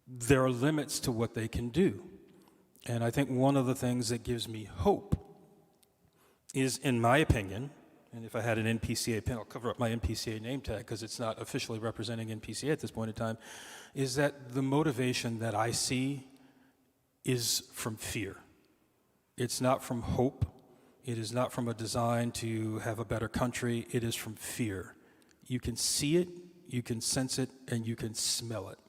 there are limits to what they can do. And I think one of the things that gives me hope is, in my opinion, and if I had an NPCA pin, I'll cover up my NPCA name tag because it's not officially representing NPCA at this point in time, is that the motivation that I see is from fear. It's not from hope. It is not from a design to have a better country. It is from fear. You can see it, you can sense it, and you can smell it.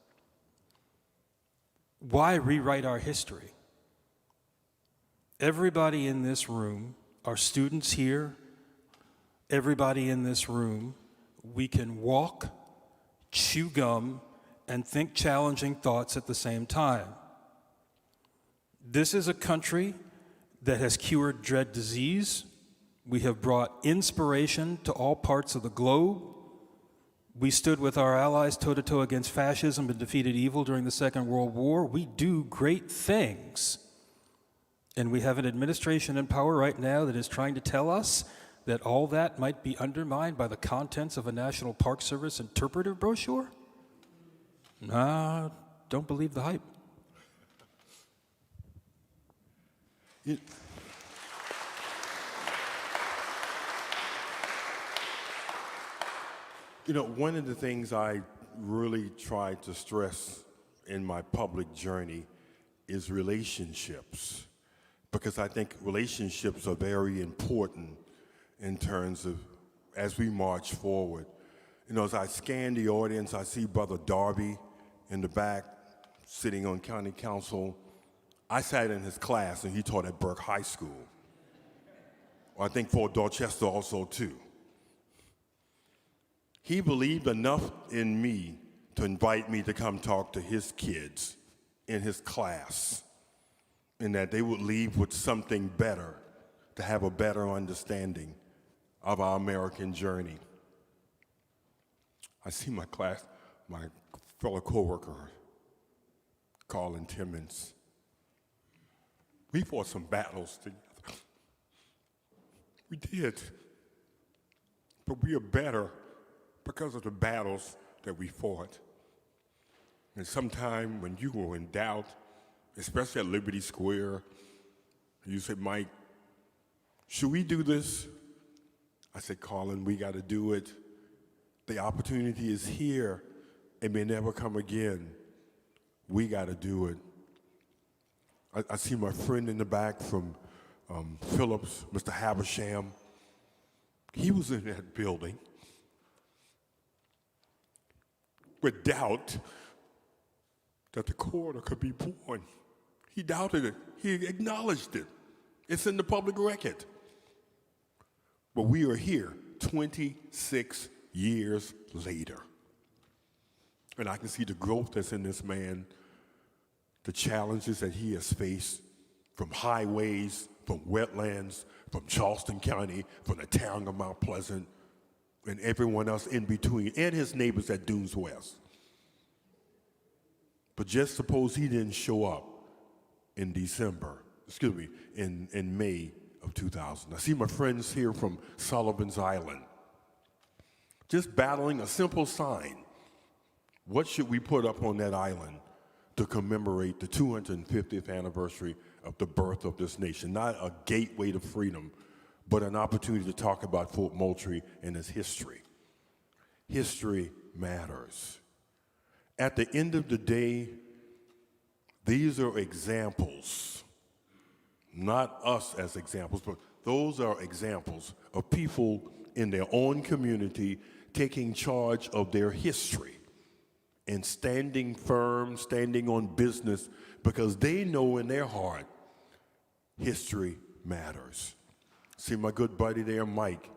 Why rewrite our history? Everybody in this room, our students here, everybody in this room, we can walk, chew gum, and think challenging thoughts at the same time. This is a country that has cured dread disease. We have brought inspiration to all parts of the globe. We stood with our allies toe-to-toe against fascism and defeated evil during the Second World War. We do great things. And we have an administration in power right now that is trying to tell us that all that might be undermined by the contents of a National Park Service interpretive brochure? Nah, don't believe the hype. You know, one of the things I really try to stress in my public journey is relationships, because I think relationships are very important in terms of as we march forward. You know, as I scan the audience, I see Brother Darby in the back sitting on county council. I sat in his class and he taught at Burke High School. Or I think Fort Dorchester also too. He believed enough in me to invite me to come talk to his kids in his class, and that they would leave with something better, to have a better understanding of our American journey. I see my fellow coworker, Carlin Timmons. We fought some battles together. We did. But we are better because of the battles that we fought. And sometime when you were in doubt, especially at Liberty Square, you said, Mike, should we do this? I said, Colin, we got to do it. The opportunity is here. It may never come again. We got to do it. I see my friend in the back from Phillips, Mr. Habersham. He was in that building with doubt that the corridor could be born. He doubted it. He acknowledged it. It's in the public record. But we are here 26 years later. And I can see the growth that's in this man, the challenges that he has faced from highways, from wetlands, from Charleston County, from the town of Mount Pleasant, and everyone else in between, and his neighbors at Dunes West. But just suppose he didn't show up in in May of 2000. I see my friends here from Sullivan's Island, just battling a simple sign. What should we put up on that island to commemorate the 250th anniversary of the birth of this nation, not a gateway to freedom, but an opportunity to talk about Fort Moultrie and its history. History matters. At the end of the day, these are examples, not us as examples, but those are examples of people in their own community taking charge of their history and standing firm, standing on business, because they know in their heart history matters. See my good buddy there, Mike.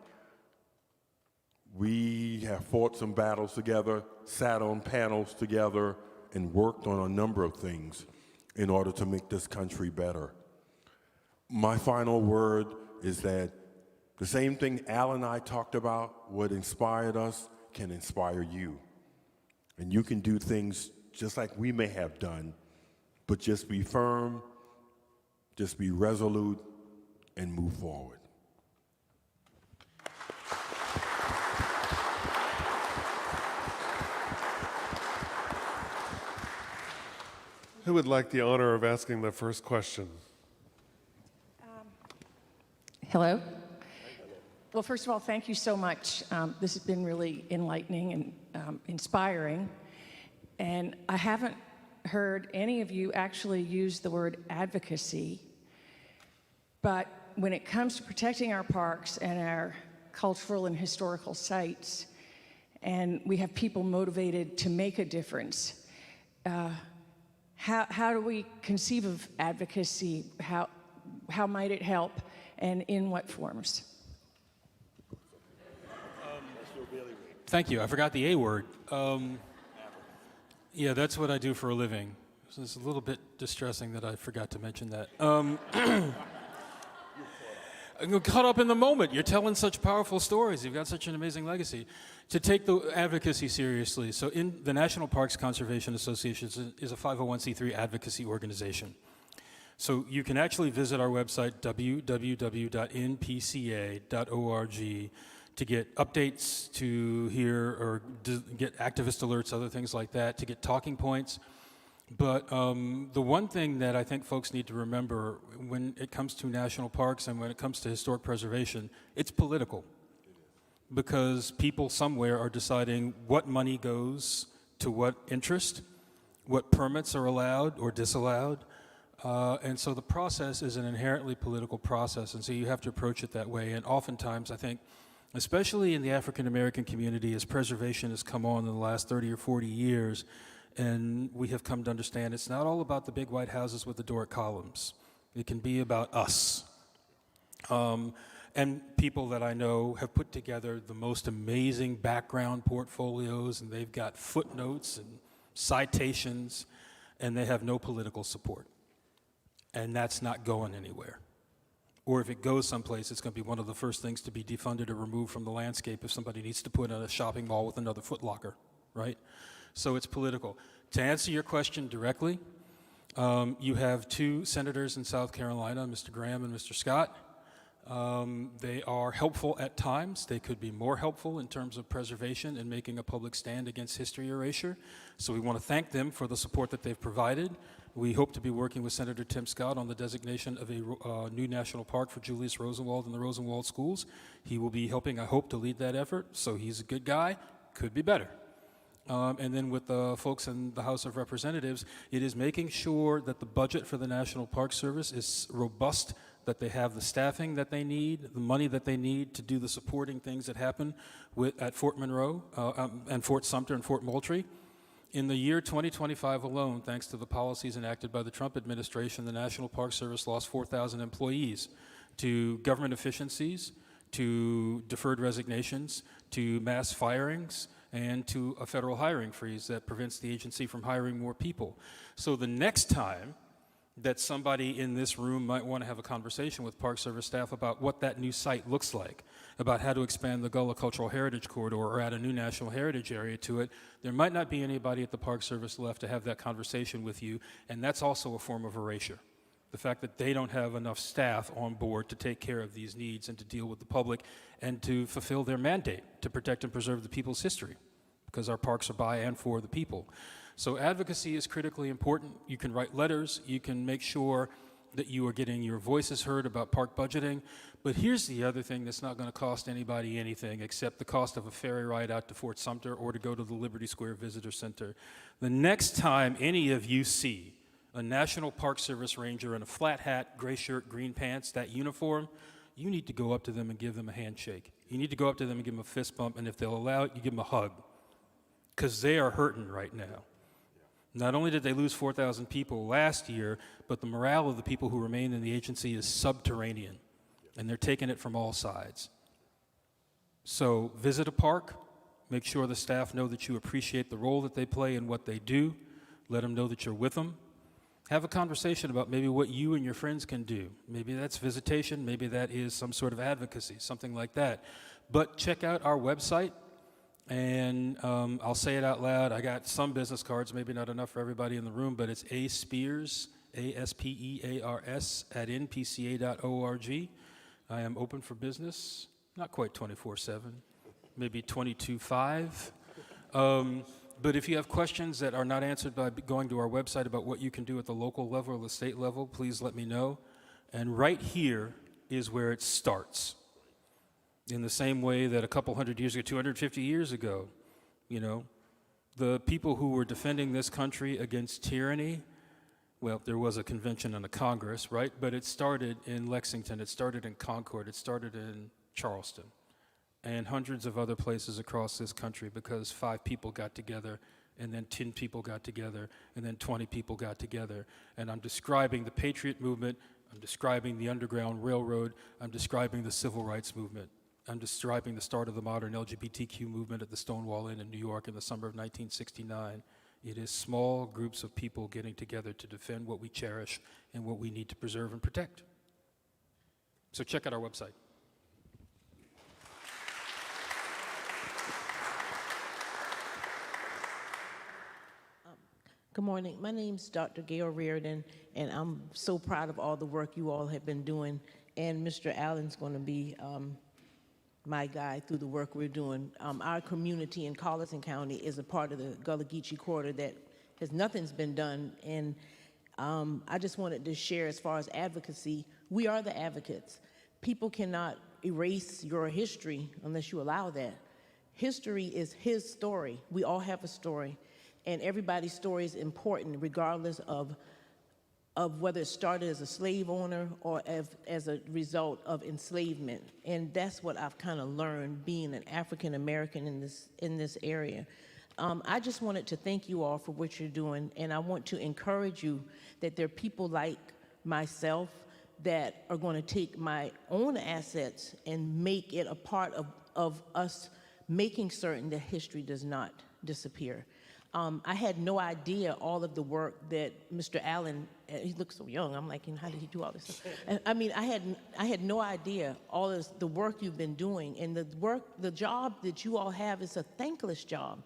We have fought some battles together, sat on panels together, and worked on a number of things in order to make this country better. My final word is that the same thing Al and I talked about, what inspired us, can inspire you. And you can do things just like we may have done, but just be firm, just be resolute, and move forward. Who would like the honor of asking the first question? Hello. Well, first of all, thank you so much. This has been really enlightening and inspiring. And I haven't heard any of you actually use the word advocacy. But when it comes to protecting our parks and our cultural and historical sites, and we have people motivated to make a difference, how do we conceive of advocacy? How might it help, and in what forms? Thank you. I forgot the A word. Yeah, that's what I do for a living. So it's a little bit distressing that I forgot to mention that. I'm caught up in the moment. You're telling such powerful stories. You've got such an amazing legacy. To take the advocacy seriously, so in the National Parks Conservation Association is a 501c3 advocacy organization. So you can actually visit our website, www.npca.org, to get updates, to hear or get activist alerts, other things like that, to get talking points. But the one thing that I think folks need to remember when it comes to national parks and when it comes to historic preservation, it's political. Because people somewhere are deciding what money goes to what interest, what permits are allowed or disallowed. And so the process is an inherently political process, and so you have to approach it that way. And oftentimes, I think, especially in the African American community, as preservation has come on in the last 30 or 40 years, and we have come to understand it's not all about the big white houses with the Doric columns. It can be about us. And people that I know have put together the most amazing background portfolios, and they've got footnotes and citations, and they have no political support. And that's not going anywhere. Or if it goes someplace, it's going to be one of the first things to be defunded or removed from the landscape if somebody needs to put in a shopping mall with another Foot Locker, right? So it's political. To answer your question directly, you have two senators in South Carolina, Mr. Graham and Mr. Scott. They are helpful at times. They could be more helpful in terms of preservation and making a public stand against history erasure. So we want to thank them for the support that they've provided. We hope to be working with Senator Tim Scott on the designation of a new national park for Julius Rosenwald and the Rosenwald schools. He will be helping, I hope, to lead that effort. So he's a good guy, could be better. And then with the folks in the House of Representatives, it is making sure that the budget for the National Park Service is robust, that they have the staffing that they need, the money that they need to do the supporting things that happen at Fort Monroe and Fort Sumter and Fort Moultrie. In the year 2025 alone, thanks to the policies enacted by the Trump administration, the National Park Service lost 4,000 employees to government efficiencies, to deferred resignations, to mass firings, and to a federal hiring freeze that prevents the agency from hiring more people. So the next time that somebody in this room might want to have a conversation with Park Service staff about what that new site looks like, about how to expand the Gullah Cultural Heritage Corridor or add a new national heritage area to it, there might not be anybody at the Park Service left to have that conversation with you, and that's also a form of erasure. The fact that they don't have enough staff on board to take care of these needs and to deal with the public and to fulfill their mandate to protect and preserve the people's history, because our parks are by and for the people. So advocacy is critically important. You can write letters, you can make sure that you are getting your voices heard about park budgeting. But here's the other thing that's not going to cost anybody anything except the cost of a ferry ride out to Fort Sumter or to go to the Liberty Square Visitor Center. The next time any of you see a National Park Service ranger in a flat hat, gray shirt, green pants, that uniform, you need to go up to them and give them a handshake. You need to go up to them and give them a fist bump, and if they'll allow it, you give them a hug, because they are hurting right now. Not only did they lose 4,000 people last year, but the morale of the people who remain in the agency is subterranean, and they're taking it from all sides. So visit a park, make sure the staff know that you appreciate the role that they play and what they do, let them know that you're with them. Have a conversation about maybe what you and your friends can do. Maybe that's visitation, maybe that is some sort of advocacy, something like that. But check out our website. And I'll say it out loud. I got some business cards, maybe not enough for everybody in the room, but it's aspears, ASPEARS, at npca.org. I am open for business, not quite 24/7, maybe 22/5. But if you have questions that are not answered by going to our website about what you can do at the local level or the state level, please let me know. And right here is where it starts. In the same way that a couple hundred years ago, 250 years ago, you know, the people who were defending this country against tyranny, well, there was a convention and a Congress, right? But it started in Lexington, it started in Concord, it started in Charleston, and hundreds of other places across this country, because 5 people got together, and then 10 people got together, and then 20 people got together. And I'm describing the Patriot movement, I'm describing the Underground Railroad, I'm describing the Civil Rights movement. I'm describing the start of the modern LGBTQ movement at the Stonewall Inn in New York in the summer of 1969. It is small groups of people getting together to defend what we cherish and what we need to preserve and protect. So check out our website. Good morning. My name's Dr. Gail Reardon, and I'm so proud of all the work you all have been doing. And Mr. Allen's going to be my guide through the work we're doing. Our community in Colleton County is a part of the Gullah Geechee Corridor that nothing's been done. And I just wanted to share, as far as advocacy, we are the advocates. People cannot erase your history unless you allow that. History is his story. We all have a story. And everybody's story is important, regardless of whether it started as a slave owner or as a result of enslavement. And that's what I've kind of learned being an African American in this area. I just wanted to thank you all for what you're doing, and I want to encourage you that there are people like myself that are going to take my own assets and make it a part of us making certain that history does not disappear. I had no idea all of the work that Mr. Allen, he looks so young, I'm like, how did he do all this stuff? And, I mean, I had no idea all of the work you've been doing, and the job that you all have is a thankless job.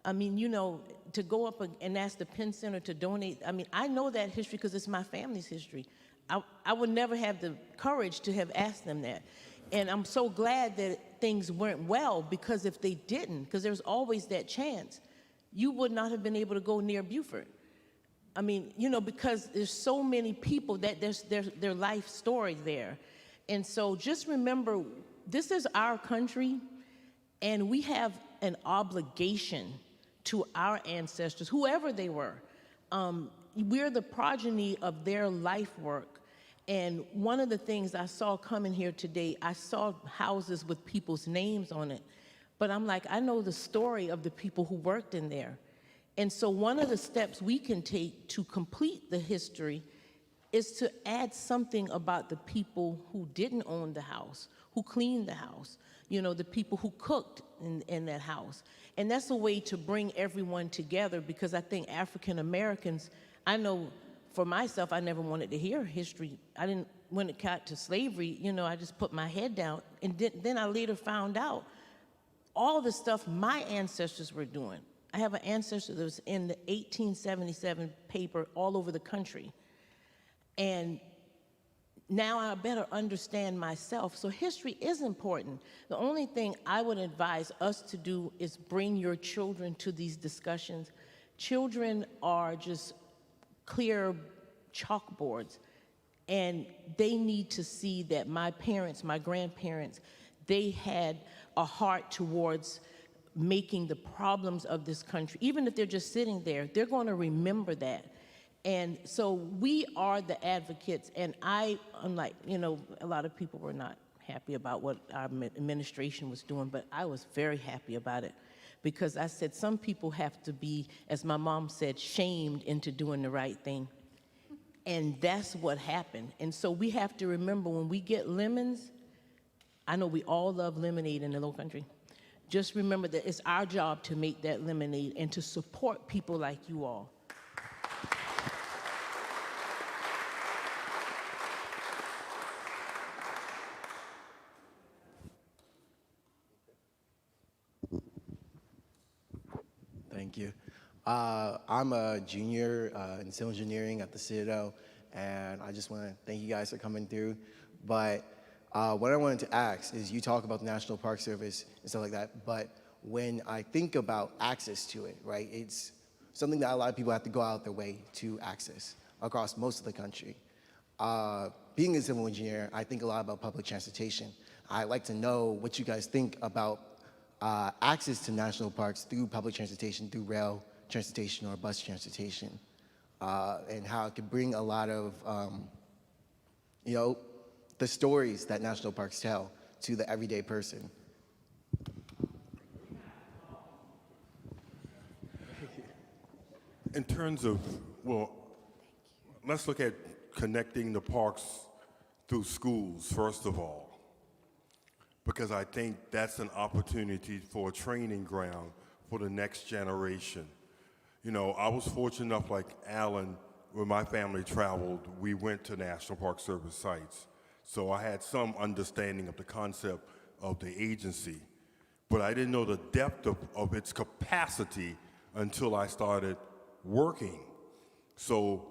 I mean, you know, to go up and ask the Penn Center to donate, I mean, I know that history because it's my family's history. I would never have the courage to have asked them that. And I'm so glad that things went well, because if they didn't, because there's always that chance, you would not have been able to go near Beaufort. I mean, you know, because there's so many people that there's their life story there. And so just remember, this is our country, and we have an obligation to our ancestors, whoever they were. We're the progeny of their life work. And one of the things I saw coming here today, I saw houses with people's names on it. But I'm like, I know the story of the people who worked in there. And so one of the steps we can take to complete the history is to add something about the people who didn't own the house, who cleaned the house, you know, the people who cooked in that house. And that's a way to bring everyone together, because I think African Americans, I know for myself, I never wanted to hear history. I didn't, when it got to slavery, you know, I just put my head down. And then I later found out all the stuff my ancestors were doing. I have an ancestor that was in the 1877 paper all over the country. And now I better understand myself. So history is important. The only thing I would advise us to do is bring your children to these discussions. Children are just clear chalkboards. And they need to see that my parents, my grandparents, they had a heart towards making the problems of this country, even if they're just sitting there, they're going to remember that. And so we are the advocates, and unlike, a lot of people were not happy about what our administration was doing, but I was very happy about it, because I said some people have to be, as my mom said, shamed into doing the right thing. And that's what happened. And so we have to remember, when we get lemons, I know we all love lemonade in the Low Country. Just remember that it's our job to make that lemonade and to support people like you all. Thank you. I'm a junior in civil engineering at the Citadel, and I just want to thank you guys for coming through. But what I wanted to ask is, you talk about the National Park Service and stuff like that, but when I think about access to it, right, it's something that a lot of people have to go out their way to access across most of the country. Being a civil engineer, I think a lot about public transportation. I'd like to know what you guys think about access to national parks through public transportation, through rail transportation or bus transportation, and how it could bring a lot of, the stories that national parks tell to the everyday person. In terms of, well, let's look at connecting the parks through schools, first of all, because I think that's an opportunity for a training ground for the next generation. I was fortunate enough, like Alan, when my family traveled, we went to National Park Service sites. So I had some understanding of the concept of the agency, but I didn't know the depth of its capacity until I started working. So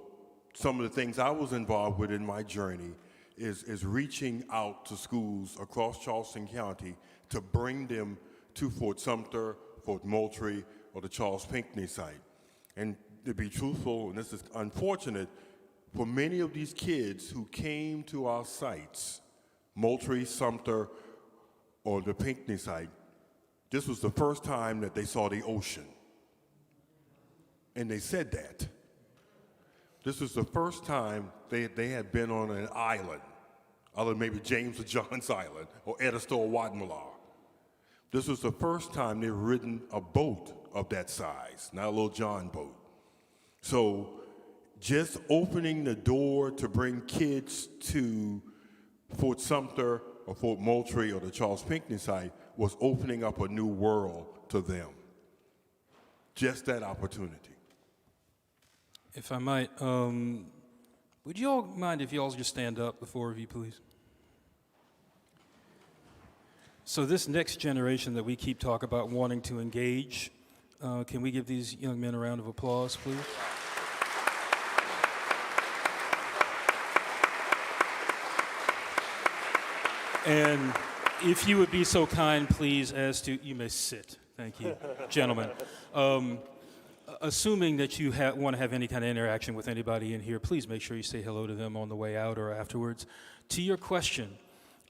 some of the things I was involved with in my journey is reaching out to schools across Charleston County to bring them to Fort Sumter, Fort Moultrie, or the Charles Pinckney site. And to be truthful, and this is unfortunate, for many of these kids who came to our sites, Moultrie, Sumter, or the Pinckney site, this was the first time that they saw the ocean. And they said that. This was the first time they had been on an island, other than maybe James or John's Island, or Edisto or Wadmalaw. This was the first time they'd ridden a boat of that size, not a little John boat. So just opening the door to bring kids to Fort Sumter or Fort Moultrie or the Charles Pinckney site was opening up a new world to them. Just that opportunity. If I might, would you all mind if you all just stand up, the four of you, please? So this next generation that we keep talking about wanting to engage, can we give these young men a round of applause, please? And if you would be so kind, please, as to, you may sit. Thank you, gentlemen. Assuming that you want to have any kind of interaction with anybody in here, please make sure you say hello to them on the way out or afterwards. To your question,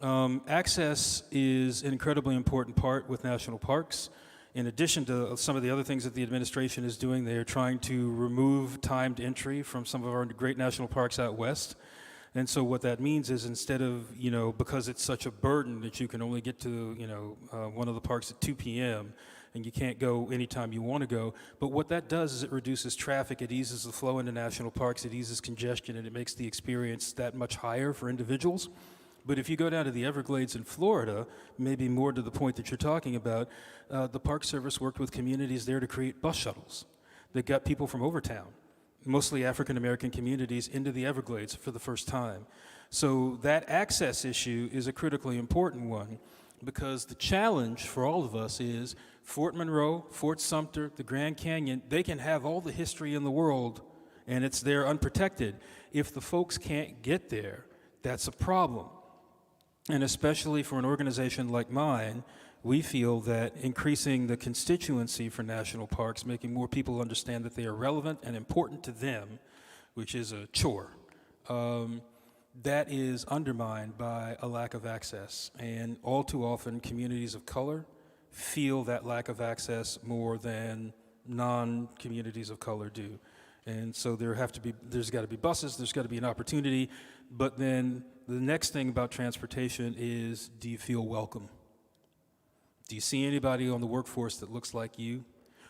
access is an incredibly important part with national parks. In addition to some of the other things that the administration is doing, they are trying to remove timed entry from some of our great national parks out west. And so what that means is, instead of, because it's such a burden that you can only get to, one of the parks at 2 p.m., and you can't go anytime you want to go. But what that does is it reduces traffic, it eases the flow into national parks, it eases congestion, and it makes the experience that much higher for individuals. But if you go down to the Everglades in Florida, maybe more to the point that you're talking about, the Park Service worked with communities there to create bus shuttles that got people from Overtown, mostly African-American communities, into the Everglades for the first time. So that access issue is a critically important one, because the challenge for all of us is Fort Monroe, Fort Sumter, the Grand Canyon, they can have all the history in the world, and it's there unprotected. If the folks can't get there, that's a problem. And especially for an organization like mine, we feel that increasing the constituency for national parks, making more people understand that they are relevant and important to them, which is a chore, that is undermined by a lack of access. And all too often, communities of color feel that lack of access more than non-communities of color do. And so there's got to be buses, there's got to be an opportunity, but then the next thing about transportation is, do you feel welcome? Do you see anybody on the workforce that looks like you?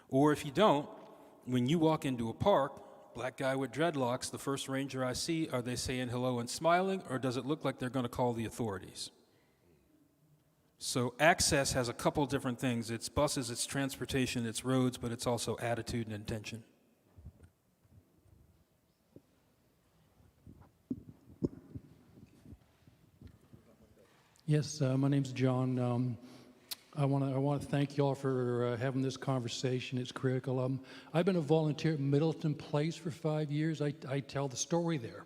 Or if you don't, when you walk into a park, black guy with dreadlocks, the first ranger I see, are they saying hello and smiling, or does it look like they're going to call the authorities? So access has a couple different things. It's buses, it's transportation, it's roads, but it's also attitude and intention. Yes, my name's John. I want to thank you all for having this conversation. It's critical. I've been a volunteer at Middleton Place for 5 years. I tell the story there,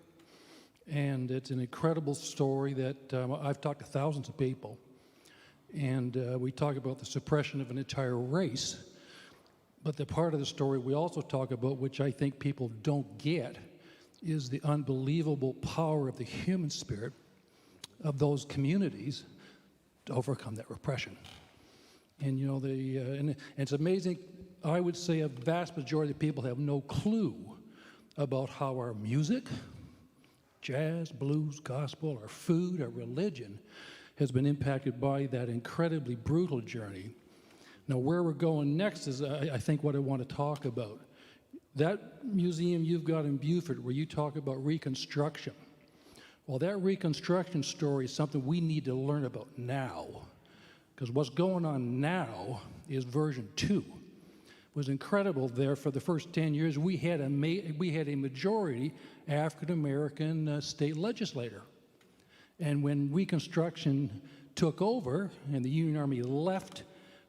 and it's an incredible story that I've talked to thousands of people, and we talk about the suppression of an entire race. But the part of the story we also talk about, which I think people don't get, is the unbelievable power of the human spirit of those communities to overcome that repression. And you know, and it's amazing. I would say a vast majority of people have no clue about how our music, jazz, blues, gospel, our food, our religion has been impacted by that incredibly brutal journey. Now, where we're going next is, I think, what I want to talk about. That museum you've got in Beaufort, where you talk about Reconstruction, well, that Reconstruction story is something we need to learn about now, because what's going on now is version 2. It was incredible there. For the first 10 years, we had a majority African-American state legislator. And when Reconstruction took over and the Union Army left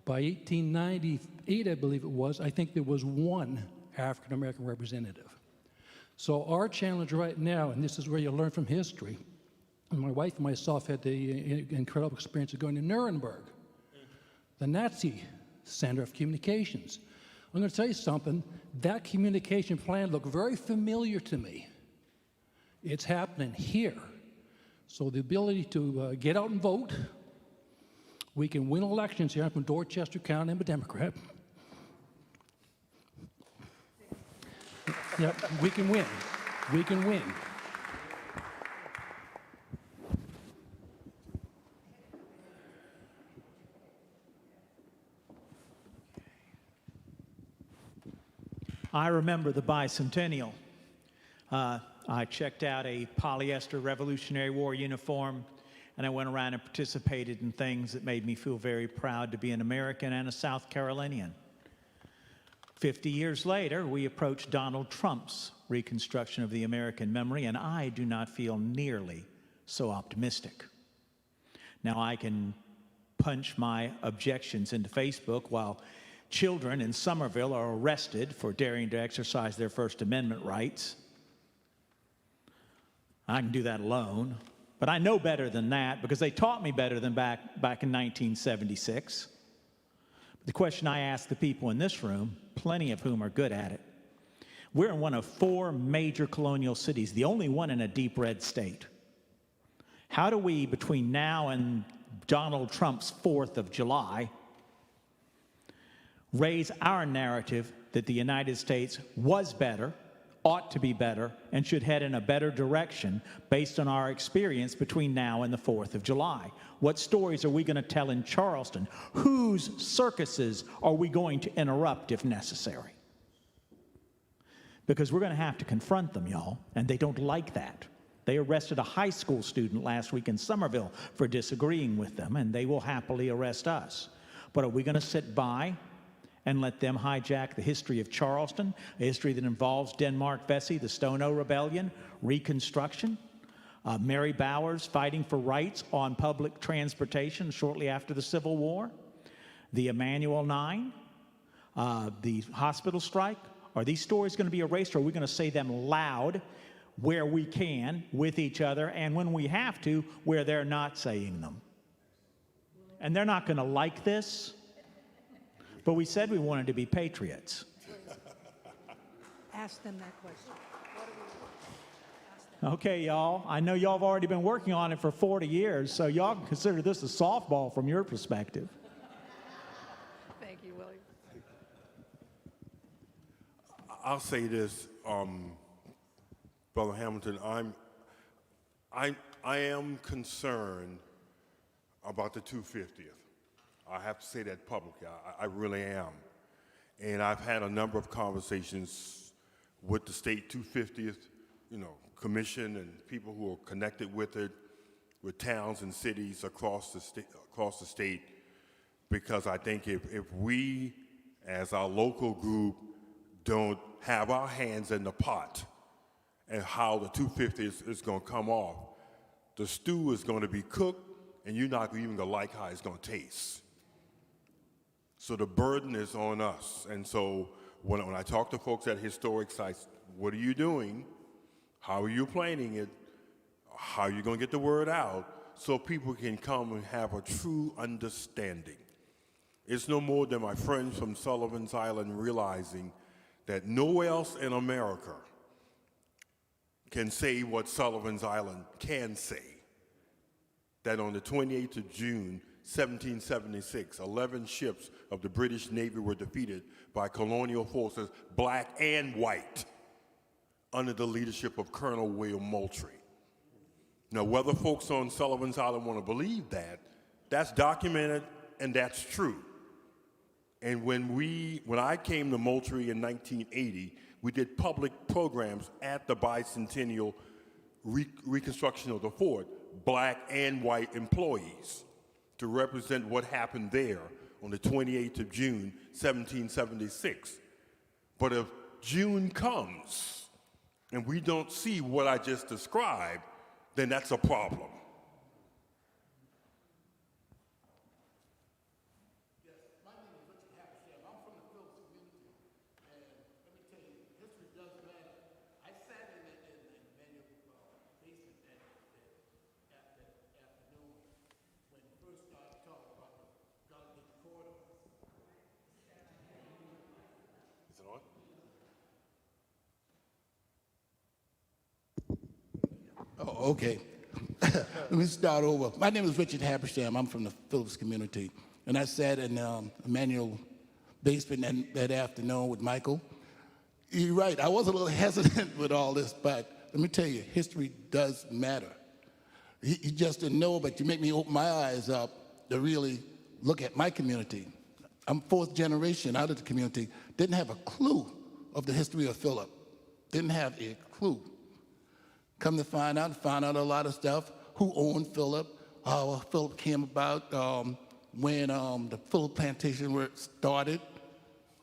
by 1898, I believe it was, I think there was one African-American representative. So our challenge right now, and this is where you learn from history, and my wife and myself had the incredible experience of going to Nuremberg, the Nazi center of communications. I'm going to tell you something, that communication plan looked very familiar to me. It's happening here. So the ability to get out and vote, we can win elections here. I'm from Dorchester County, I'm a Democrat. Yep, we can win. We can win. I remember the bicentennial. I checked out a polyester Revolutionary War uniform, and I went around and participated in things that made me feel very proud to be an American and a South Carolinian. 50 years later, we approach Donald Trump's reconstruction of the American memory, and I do not feel nearly so optimistic. Now, I can punch my objections into Facebook while children in Somerville are arrested for daring to exercise their First Amendment rights. I can do that alone, but I know better than that because they taught me better than back in 1976. The question I ask the people in this room, plenty of whom are good at it, we're in one of 4 major colonial cities, the only one in a deep red state. How do we, between now and Donald Trump's 4th of July, raise our narrative that the United States was better, ought to be better, and should head in a better direction based on our experience between now and the 4th of July? What stories are we going to tell in Charleston? Whose circuses are we going to interrupt if necessary? Because we're going to have to confront them, y'all, and they don't like that. They arrested a high school student last week in Somerville for disagreeing with them, and they will happily arrest us. But are we going to sit by and let them hijack the history of Charleston, a history that involves Denmark Vesey, the Stono Rebellion, Reconstruction, Mary Bowers fighting for rights on public transportation shortly after the Civil War, the Emanuel 9, the hospital strike? Are these stories going to be erased, or are we going to say them loud where we can with each other, and when we have to, where they're not saying them? And they're not going to like this, but we said we wanted to be patriots. Ask them that question. Okay, y'all. I know y'all have already been working on it for 40 years, so y'all can consider this a softball from your perspective. Thank you, William. I'll say this, Brother Hamilton. I am concerned about the 250th. I have to say that publicly. I really am. And I've had a number of conversations with the state 250th, commission and people who are connected with it, with towns and cities across the state, because I think if we, as our local group, don't have our hands in the pot and how the 250th is going to come off, the stew is going to be cooked, and you're not even going to like how it's going to taste. So the burden is on us. And so when I talk to folks at historic sites, what are you doing? How are you planning it? How are you going to get the word out so people can come and have a true understanding? It's no more than my friends from Sullivan's Island realizing that nowhere else in America can say what Sullivan's Island can say. That on the 28th of June, 1776, 11 ships of the British Navy were defeated by colonial forces, black and white, under the leadership of Colonel William Moultrie. Now, whether folks on Sullivan's Island want to believe that, that's documented and that's true. And when I came to Moultrie in 1980, we did public programs at the bicentennial reconstruction of the fort, black and white employees, to represent what happened there on the 28th of June, 1776. But if June comes and we don't see what I just described, then that's a problem. Oh, okay. Let me start over. My name is Richard Habersham. I'm from the Phillips community. And I sat in Emmanuel basement that afternoon with Michael. You're right. I was a little hesitant with all this, but let me tell you, history does matter. You just didn't know, but you make me open my eyes up to really look at my community. I'm fourth generation out of the community. Didn't have a clue of the history of Philip. Didn't have a clue. Come to find out a lot of stuff. Who owned Philip? How Philip came about, when the Philip plantation were started.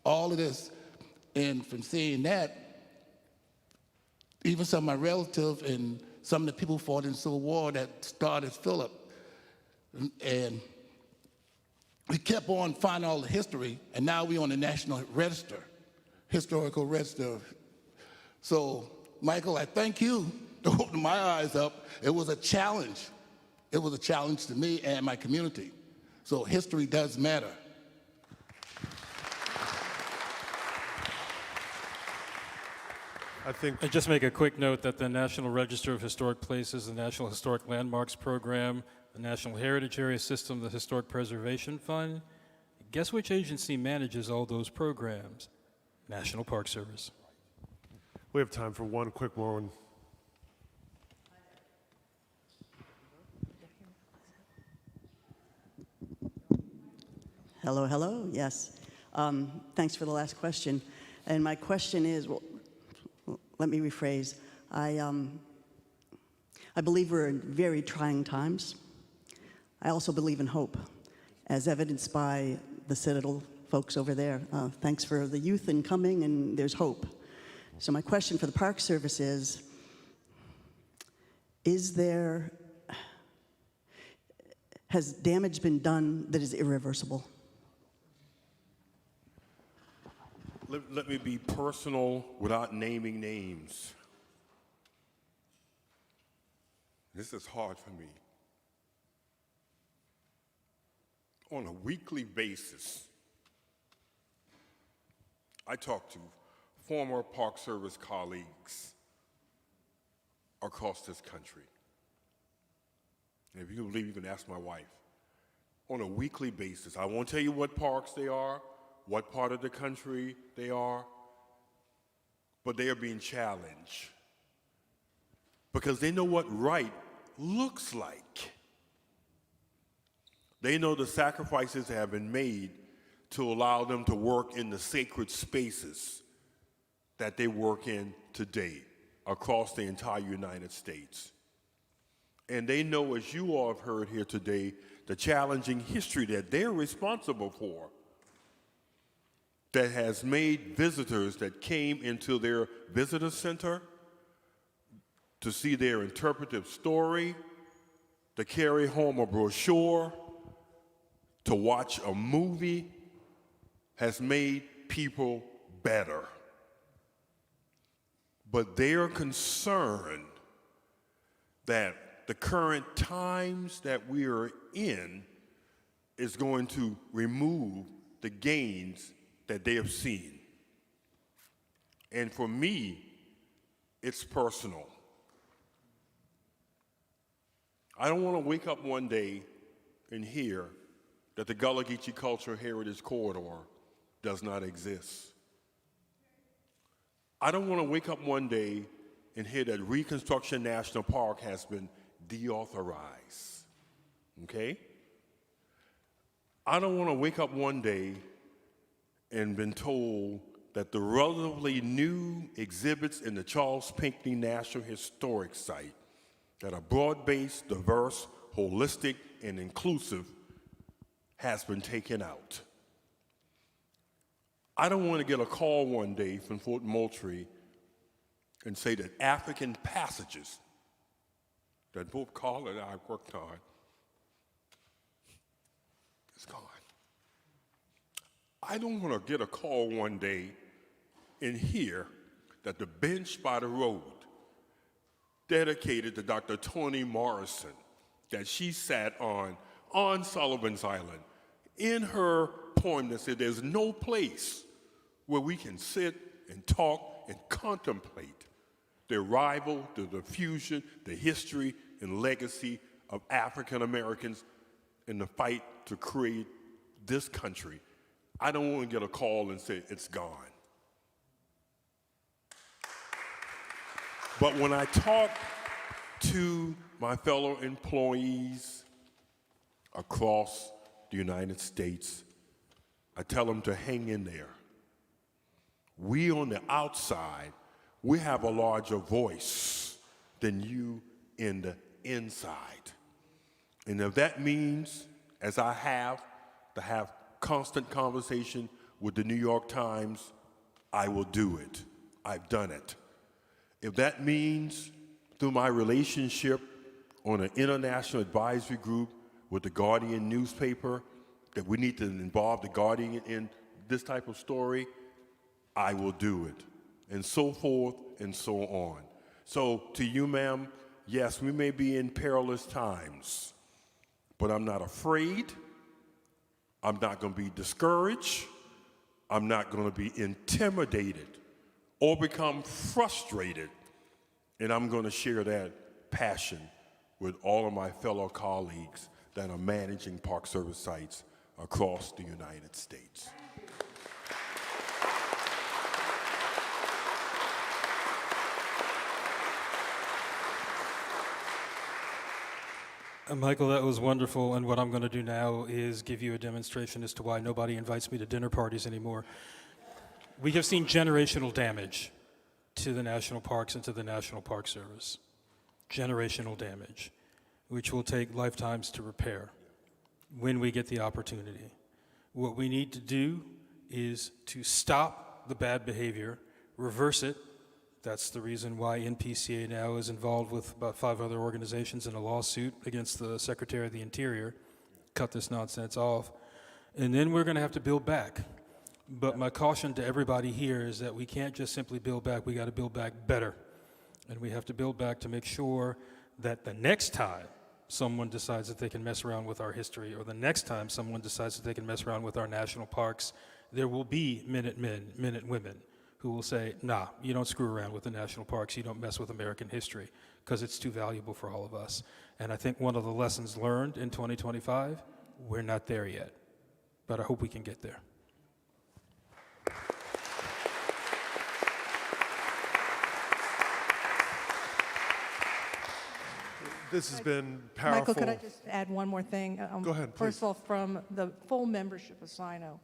All of this. And from seeing that, even some of my relatives and some of the people who fought in the Civil War that started Philip. And we kept on finding all the history, and now we're on the National Register, Historical Register. So, Michael, I thank you to open my eyes up. It was a challenge. It was a challenge to me and my community. So history does matter. I just make a quick note that the National Register of Historic Places, the National Historic Landmarks Program, the National Heritage Area System, the Historic Preservation Fund, guess which agency manages all those programs? National Park Service. We have time for one quick one. Hello, hello, yes. Thanks for the last question. And my question is, well, let me rephrase. I believe we're in very trying times. I also believe in hope, as evidenced by the Citadel folks over there. Thanks for the youth in coming, and there's hope. So my question for the Park Service has damage been done that is irreversible? Let me be personal without naming names. This is hard for me. On a weekly basis, I talk to former Park Service colleagues across this country. And if you believe, you can ask my wife. On a weekly basis, I won't tell you what parks they are, what part of the country they are, but they are being challenged because they know what right looks like. They know the sacrifices that have been made to allow them to work in the sacred spaces that they work in today across the entire United States. And they know, as you all have heard here today, the challenging history that they're responsible for that has made visitors that came into their visitor center to see their interpretive story, to carry home a brochure, to watch a movie, has made people better. But they are concerned that the current times that we are in is going to remove the gains that they have seen. And for me, it's personal. I don't want to wake up one day and hear that the Gullah Geechee Cultural Heritage Corridor does not exist. I don't want to wake up one day and hear that Reconstruction National Park has been deauthorized, okay? I don't want to wake up one day and been told that the relatively new exhibits in the Charles Pinckney National Historic Site that are broad-based, diverse, holistic, and inclusive has been taken out. I don't want to get a call one day from Fort Moultrie and say that African passages that both Carl and I worked on is gone. I don't want to get a call one day and hear that the bench by the road dedicated to Dr. Toni Morrison that she sat on Sullivan's Island, in her poem that said there's no place where we can sit and talk and contemplate the arrival, the diffusion, the history and legacy of African Americans in the fight to create this country. I don't want to get a call and say it's gone. But when I talk to my fellow employees across the United States, I tell them to hang in there. We on the outside, we have a larger voice than you in the inside. And if that means, as I have, to have constant conversation with the New York Times, I will do it. I've done it. If that means through my relationship on an international advisory group with the Guardian newspaper, that we need to involve the Guardian in this type of story, I will do it, and so forth and so on. So to you, ma'am, yes, we may be in perilous times, but I'm not afraid. I'm not going to be discouraged. I'm not going to be intimidated or become frustrated, and I'm going to share that passion with all of my fellow colleagues that are managing Park Service sites across the United States. Michael, that was wonderful, and what I'm going to do now is give you a demonstration as to why nobody invites me to dinner parties anymore. We have seen generational damage to the national parks and to the National Park Service. Generational damage, which will take lifetimes to repair when we get the opportunity. What we need to do is to stop the bad behavior, reverse it. That's the reason why NPCA now is involved with about 5 other organizations in a lawsuit against the Secretary of the Interior. Cut this nonsense off. And then we're going to have to build back. But my caution to everybody here is that we can't just simply build back. We got to build back better. And we have to build back to make sure that the next time someone decides that they can mess around with our history, or the next time someone decides that they can mess around with our national parks, there will be Minutemen, Minutewomen, who will say, nah, you don't screw around with the national parks, you don't mess with American history, because it's too valuable for all of us. And I think one of the lessons learned in 2025, we're not there yet, but I hope we can get there. This has been powerful. Michael, could I just add one more thing? Go ahead, First please. of all, from the full membership of SINO,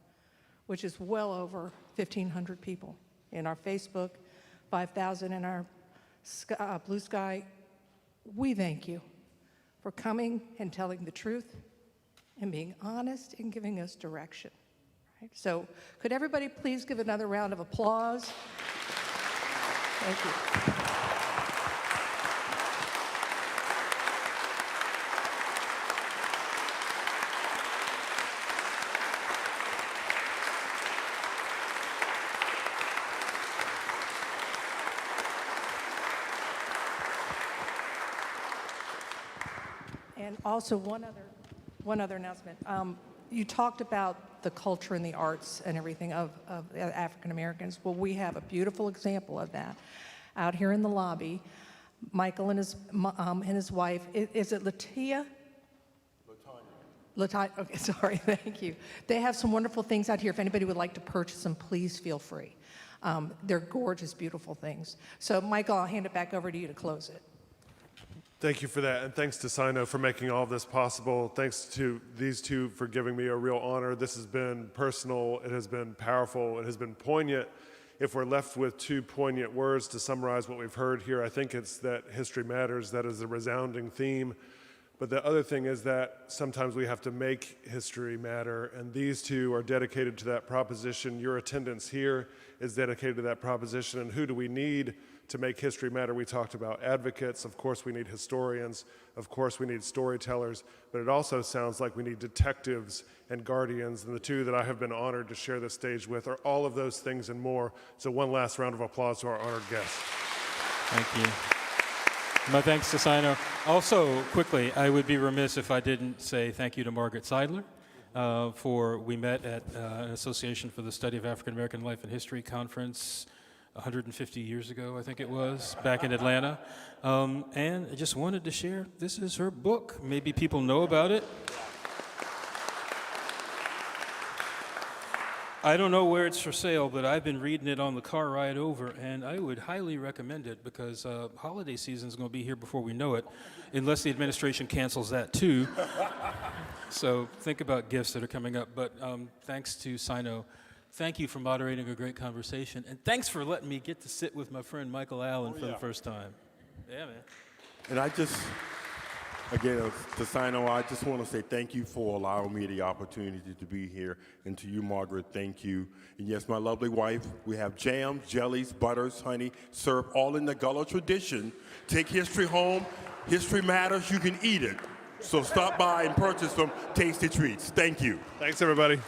which is well over 1,500 people in our Facebook, 5,000 in our Blue Sky, we thank you for coming and telling the truth and being honest and giving us direction. Right? So could everybody please give another round of applause? Thank you. And also one other announcement. You talked about the culture and the arts and everything of African Americans. Well, we have a beautiful example of that out here in the lobby. Michael and his wife. Is it Latia? Latanya. Okay, sorry. Thank you. They have some wonderful things out here. If anybody would like to purchase them, please feel free. They're gorgeous, beautiful things. So, Michael, I'll hand it back over to you to close it. Thank you for that, and thanks to SINO for making all of this possible. Thanks to these two for giving me a real honor. This has been personal, it has been powerful, it has been poignant. If we're left with two poignant words to summarize what we've heard here, I think it's that history matters. That is a resounding theme. But the other thing is that sometimes we have to make history matter, and these two are dedicated to that proposition. Your attendance here is dedicated to that proposition, and who do we need to make history matter? We talked about advocates. Of course, we need historians. Of course, we need storytellers. But it also sounds like we need detectives and guardians. And the two that I have been honored to share this stage with are all of those things and more. So one last round of applause to our honored guests. Thank you. My thanks to SINO. Also, quickly, I would be remiss if I didn't say thank you to Margaret Seidler. We met at an Association for the Study of African American Life and History conference 150 years ago, I think it was, back in Atlanta. And I just wanted to share, this is her book. Maybe people know about it. I don't know where it's for sale, but I've been reading it on the car ride over, and I would highly recommend it because holiday season is going to be here before we know it, unless the administration cancels that too. So think about gifts that are coming up. But thanks to SINO. Thank you for moderating a great conversation, and thanks for letting me get to sit with my friend Michael Allen for the first time. Yeah, man. And I just, again, to SINO, I just want to say thank you for allowing me the opportunity to be here. And to you, Margaret, thank you. And yes, my lovely wife, we have jams, jellies, butters, honey, syrup, all in the Gullah tradition. Take history home. History matters. You can eat it. So stop by and purchase some tasty treats. Thank you. Thanks, everybody.